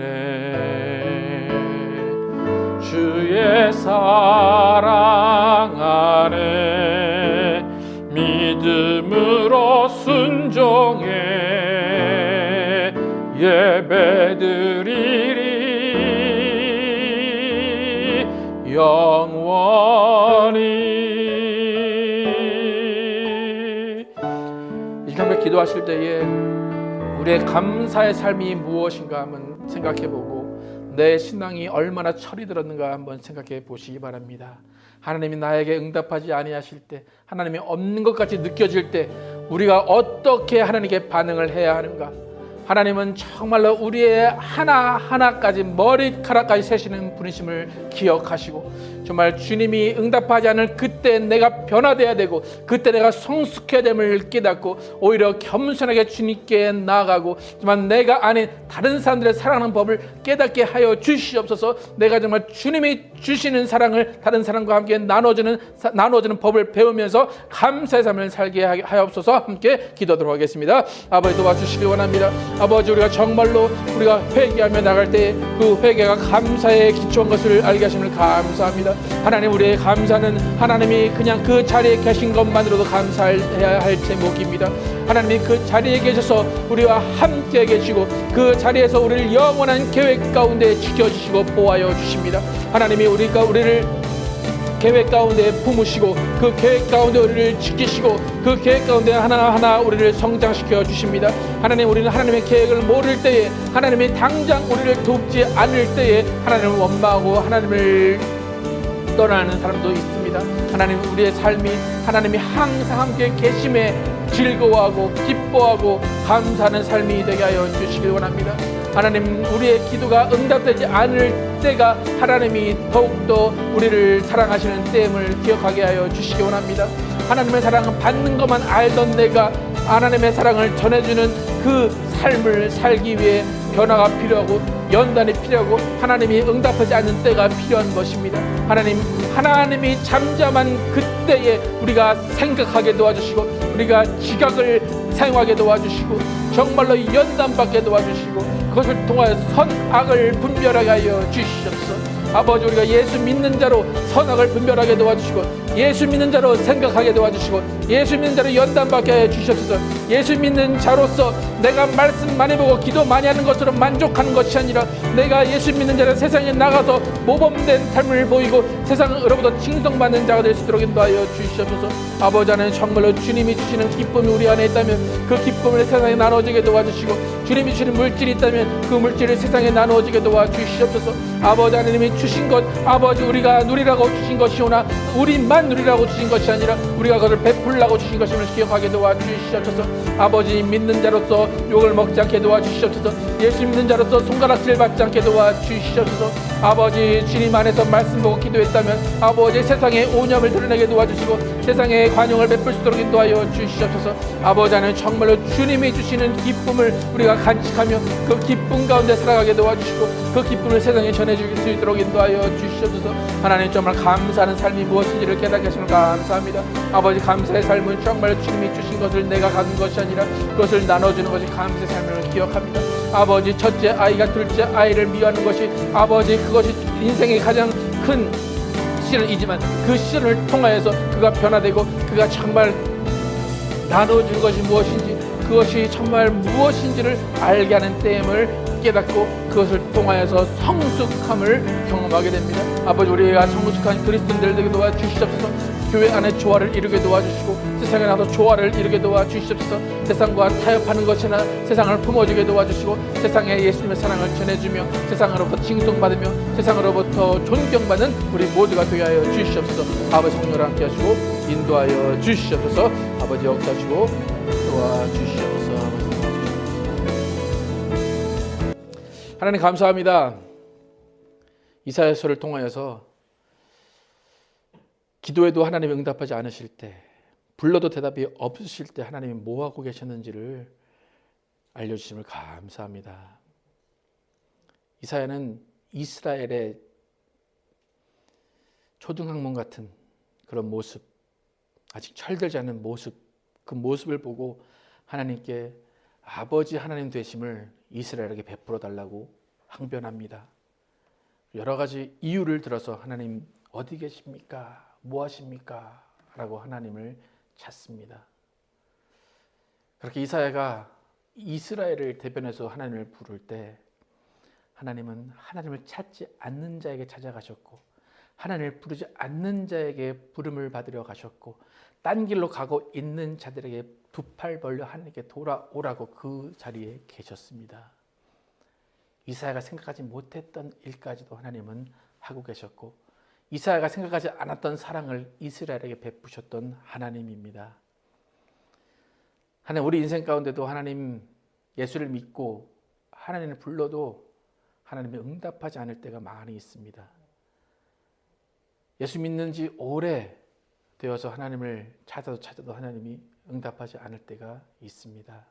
주의 사랑 안에 믿음으로 순종해 예배드리리. 영원히. 이 시간 기도하실 때에 우리의 감사의 삶이 무엇인가 한번 생각해보고 내 신앙이 얼마나 철이 들었는가 한번 생각해 보시기 바랍니다. 하나님이 나에게 응답하지 아니하실 때, 하나님이 없는 것 같이 느껴질 때 우리가 어떻게 하나님께 반응을 해야 하는가. 하나님은 정말로 우리의 하나하나까지 머리카락까지 세시는 분이심을 기억하시고, 정말 주님이 응답하지 않을 그때 내가 변화되어야 되고 그때 내가 성숙해야 됨을 깨닫고 오히려 겸손하게 주님께 나아가고, 정말 내가 아닌 다른 사람들의 사랑하는 법을 깨닫게 하여 주시옵소서. 내가 정말 주님이 주시는 사랑을 다른 사람과 함께 나눠주는 법을 배우면서 감사의 삶을 살게 하옵소서. 함께 기도하도록 하겠습니다. 아버지 도와주시기 원합니다. 아버지, 우리가 정말로 우리가 회개하며 나갈 때 그 회개가 감사에 기초한 것을 알게 하심을 감사합니다. 하나님, 우리의 감사는 하나님이 그냥 그 자리에 계신 것만으로도 감사해야 할 제목입니다. 하나님이 그 자리에 계셔서 우리와 함께 계시고 그 자리에서 우리를 영원한 계획 가운데 지켜주시고 보호하여 주십니다. 하나님이 우리를 계획 가운데 품으시고 그 계획 가운데 우리를 지키시고 그 계획 가운데 하나하나 우리를 성장시켜 주십니다. 하나님, 우리는 하나님의 계획을 모를 때에, 하나님이 당장 우리를 돕지 않을 때에 하나님을 원망하고 하나님을 떠나는 사람도 있습니다. 하나님, 우리의 삶이 하나님이 항상 함께 계심에 즐거워하고 기뻐하고 감사하는 삶이 되게 하여 주시길 원합니다. 하나님, 우리의 기도가 응답되지 않을 때가 하나님이 더욱더 우리를 사랑하시는 때임을 기억하게 하여 주시기 원합니다. 하나님의 사랑은 받는 것만 알던 내가 하나님의 사랑을 전해주는 그 삶을 살기 위해 변화가 필요하고 연단이 필요하고 하나님이 응답하지 않는 때가 필요한 것입니다. 하나님이 잠잠한 그때에 우리가 생각하게 도와주시고 우리가 지각을 사용하게 도와주시고 정말로 연단받게 도와주시고 그것을 통하여 선악을 분별하게 하여 주시옵소서. 아버지, 우리가 예수 믿는 자로 선악을 분별하게 도와주시고 예수 믿는 자로 생각하게 도와주시고 예수 믿는 자로 연단받게 하여 주시옵소서. 예수 믿는 자로서 내가 말씀 많이 보고 기도 많이 하는 것으로 만족하는 것이 아니라 내가 예수 믿는 자로 세상에 나가서 모범된 삶을 보이고 세상으로부터 칭송받는 자가 될 수 있도록 인도하여 주시옵소서. 아버지, 하나님, 정말로 주님이 주시는 기쁨이 우리 안에 있다면 그 기쁨을 세상에 나눠지게 도와주시고 주님이 주시는 물질이 있다면 그 물질을 세상에 나눠지게 도와주시옵소서. 아버지, 하나님이 주신 것, 아버지, 우리가 누리라고 주신 것이오나 우리만 누리라고 주신 것이 아니라 우리가 그것을 베풀라고 주신 것임을 기억하게 도와주시옵소서. 아버지, 믿는 자로서 욕을 먹지 않게 도와주시옵소서. 예수 믿는 자로서 손가락질 받지 않게 도와주시옵소서. 아버지, 주님 안에서 말씀 보고 기도했다면 아버지 세상의 오념을 드러내게 도와주시고 세상에 관용을 베풀 수 있도록 인도하여 주시옵소서. 아버지 하나님, 정말로 주님이 주시는 기쁨을 우리가 간직하며 그 기쁨 가운데 살아가게 도와주시고 그 기쁨을 세상에 전해줄 수 있도록 인도하여 주시옵소서. 하나님, 정말 감사하는 삶이 무엇인지를 깨닫게 하시면 감사합니다. 아버지, 감사의 삶은 정말 주님이 주신 것을 내가 갖는 것이 아니라 그것을 나눠주는 것이 감사의 삶을 기억합니다. 아버지, 첫째 아이가 둘째 아이를 미워하는 것이 아버지, 그것이 인생의 가장 큰 시련이지만 그 시련을 통하여서 그가 변화되고 그가 정말 나눠주는 것이 무엇인지, 그것이 정말 무엇인지를 알게 하는 때임을 깨닫고 그것을 통하여서 성숙함을 경험하게 됩니다. 아버지, 우리가 성숙한 그리스도인들 되게 도와주시옵소서. 교회 안에 조화를 이루게 도와주시고 세상에 나도 조화를 이루게 도와주시옵소서. 세상과 타협하는 것이나 세상을 품어주게 도와주시고 세상에 예수님의 사랑을 전해주며 세상으로부터 칭송받으며 세상으로부터 존경받는 우리 모두가 되게 하여 주시옵소서. 아버지, 성령을 함께 하시고 인도하여 주시옵소서. 아버지, 역사하시고 도와주시옵소서. 하나님, 감사합니다. 이사야서를 통하여서 기도에도 하나님이 응답하지 않으실 때, 불러도 대답이 없으실 때 하나님이 뭐하고 계셨는지를 알려주심을 감사합니다. 이사야는 이스라엘의 초등학문 같은 그런 모습, 아직 철들지 않은 모습, 그 모습을 보고 하나님께 아버지 하나님 되심을 이스라엘에게 베풀어 달라고 항변합니다. 여러 가지 이유를 들어서 하나님 어디 계십니까? 뭐 하십니까? 라고 하나님을 찾습니다. 그렇게 이사야가 이스라엘을 대변해서 하나님을 부를 때 하나님은 하나님을 찾지 않는 자에게 찾아가셨고 하나님을 부르지 않는 자에게 부름을 받으러 가셨고 딴 길로 가고 있는 자들에게 두 팔 벌려 하나님께 돌아오라고 그 자리에 계셨습니다. 이사야가 생각하지 못했던 일까지도 하나님은 하고 계셨고 이사야가 생각하지 않았던 사랑을 이스라엘에게 베푸셨던 하나님입니다. 하나님, 우리 인생 가운데도 하나님 예수를 믿고 하나님을 불러도 하나님이 응답하지 않을 때가 많이 있습니다. 예수 믿는 지 오래 되어서 하나님을 찾아도 하나님이 응답하지 않을 때가 있습니다.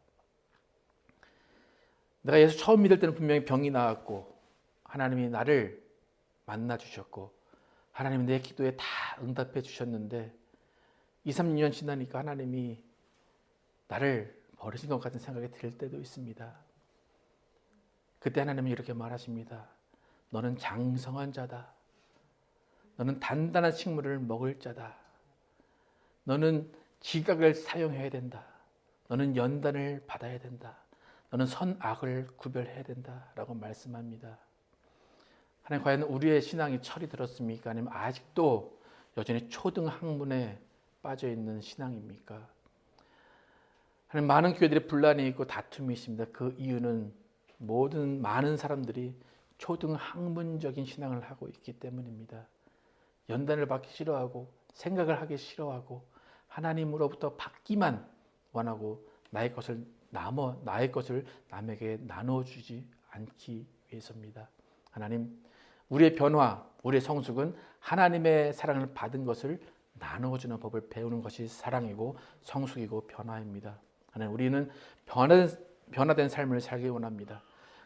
내가 예수 처음 믿을 때는 분명히 병이 나왔고 하나님이 나를 만나 주셨고 하나님이 내 기도에 다 응답해 주셨는데 2, 3년 지나니까 하나님이 나를 버리신 것 같은 생각이 들 때도 있습니다. 그때 하나님이 이렇게 말하십니다. 너는 장성한 자다. 너는 단단한 식물을 먹을 자다. 너는 지각을 사용해야 된다. 너는 연단을 받아야 된다. 너는 선악을 구별해야 된다. 라고 말씀합니다. 하나님, 과연 우리의 신앙이 철이 들었습니까? 아니면 아직도 여전히 초등학문에 빠져있는 신앙입니까? 하나님, 많은 교회들이 분란이 있고 다툼이 있습니다. 그 이유는 많은 사람들이 초등학문적인 신앙을 하고 있기 때문입니다. 연단을 받기 싫어하고 생각을 하기 싫어하고 하나님으로부터 받기만 원하고 나의 것을 남에게 나눠주지 않기 위해서입니다. 하나님, 우리의 변화, 우리의 성숙은 하나님의 사랑을 받은 것을 나누어주는 법을 배우는 것이 사랑이고 성숙이고 변화입니다. 하나님, 우리는 변화된 삶을 살기 원합니다.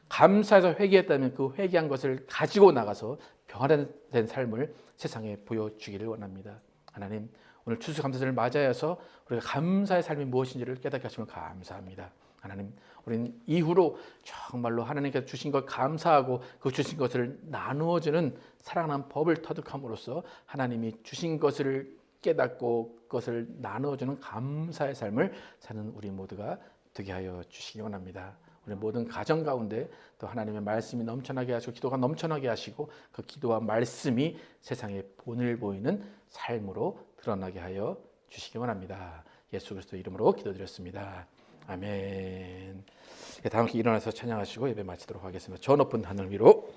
감사해서 회개했다면 그 회개한 것을 가지고 나가서 변화된 삶을 세상에 보여주기를 원합니다. 하나님, 오늘 추수감사절을 맞이해서 우리가 감사의 삶이 무엇인지를 깨닫게 하시면 감사합니다. 하나님, 우리는 이후로 정말로 하나님께서 주신 것 감사하고 그 주신 것을 나누어주는 사랑하는 법을 터득함으로써 하나님이 주신 것을 깨닫고 그것을 나누어주는 감사의 삶을 사는 우리 모두가 되게 하여 주시기 원합니다. 우리 모든 가정 가운데 또 하나님의 말씀이 넘쳐나게 하시고 기도가 넘쳐나게 하시고 그 기도와 말씀이 세상에 본을 보이는 삶으로 드러나게 하여 주시기 원합니다. 예수 그리스도 이름으로 기도드렸습니다. 아멘. 다 함께 일어나서 찬양하시고 예배 마치도록 하겠습니다. 저 높은 하늘 위로.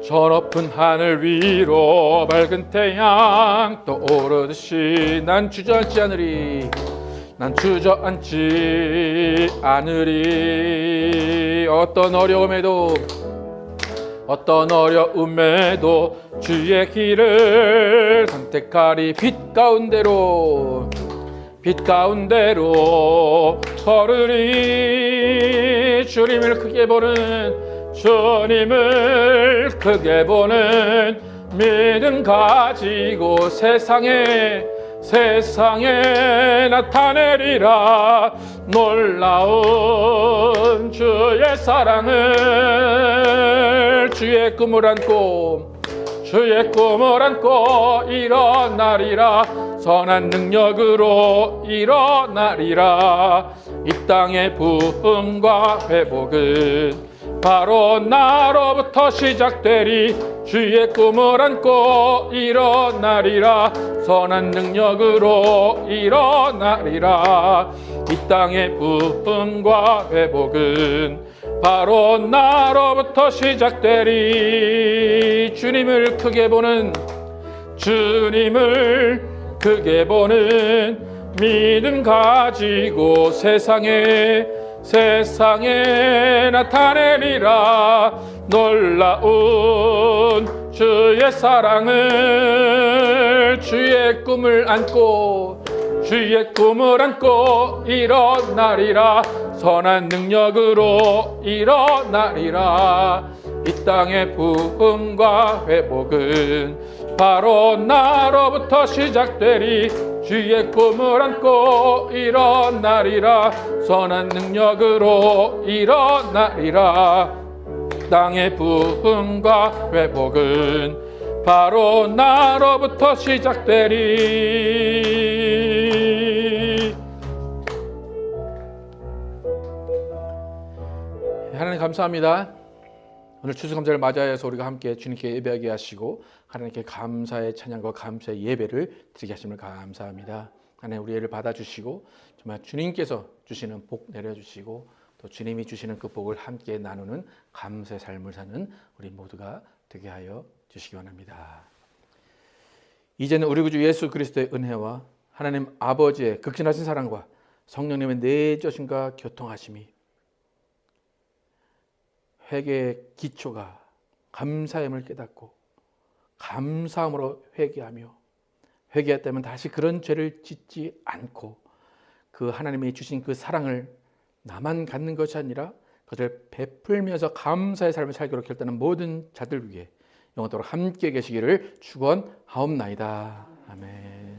저 높은 하늘 위로 밝은 태양 떠오르듯이 난 주저앉지 않으리. 난 주저앉지 않으리. 어떤 어려움에도 주의 길을 선택하리. 빛 가운데로 걸으리. 주님을 크게 보는 믿음 가지고 세상에 나타내리라. 놀라운 주의 사랑을, 주의 꿈을 안고 일어나리라. 선한 능력으로 일어나리라. 이 땅의 부흥과 회복은 바로 나로부터 시작되리. 주의 꿈을 안고 일어나리라. 선한 능력으로 일어나리라. 이 땅의 부흥과 회복은 바로 나로부터 시작되리. 주님을 크게 보는 믿음 가지고 세상에 나타내리라. 놀라운 주의 사랑을, 주의 꿈을 안고 일어나리라. 선한 능력으로 일어나리라. 이 땅의 부흥과 회복은 바로 나로부터 시작되리. 주의 꿈을 안고 일어나리라. 선한 능력으로 일어나리라. 땅의 부흥과 회복은 바로 나로부터 시작되리. 하나님 감사합니다. 오늘 추수감사를 맞이하여서 우리가 함께 주님께 예배하게 하시고 하나님께 감사의 찬양과 감사의 예배를 드리게 하심을 감사합니다. 하나님 우리 예를 받아주시고 정말 주님께서 주시는 복 내려주시고 또 주님이 주시는 그 복을 함께 나누는 감사의 삶을 사는 우리 모두가 되게 하여 주시기 원합니다. 이제는 우리 구주 예수 그리스도의 은혜와 하나님 아버지의 극진하신 사랑과 성령님의 내주심과 교통하심이, 회개의 기초가 감사함을 깨닫고 감사함으로 회개하며, 회개했다면 다시 그런 죄를 짓지 않고 그 하나님이 주신 그 사랑을 나만 갖는 것이 아니라 그것을 베풀면서 감사의 삶을 살기로 결단한 모든 자들 위해 영원토록 함께 계시기를 축원하옵나이다. 아멘.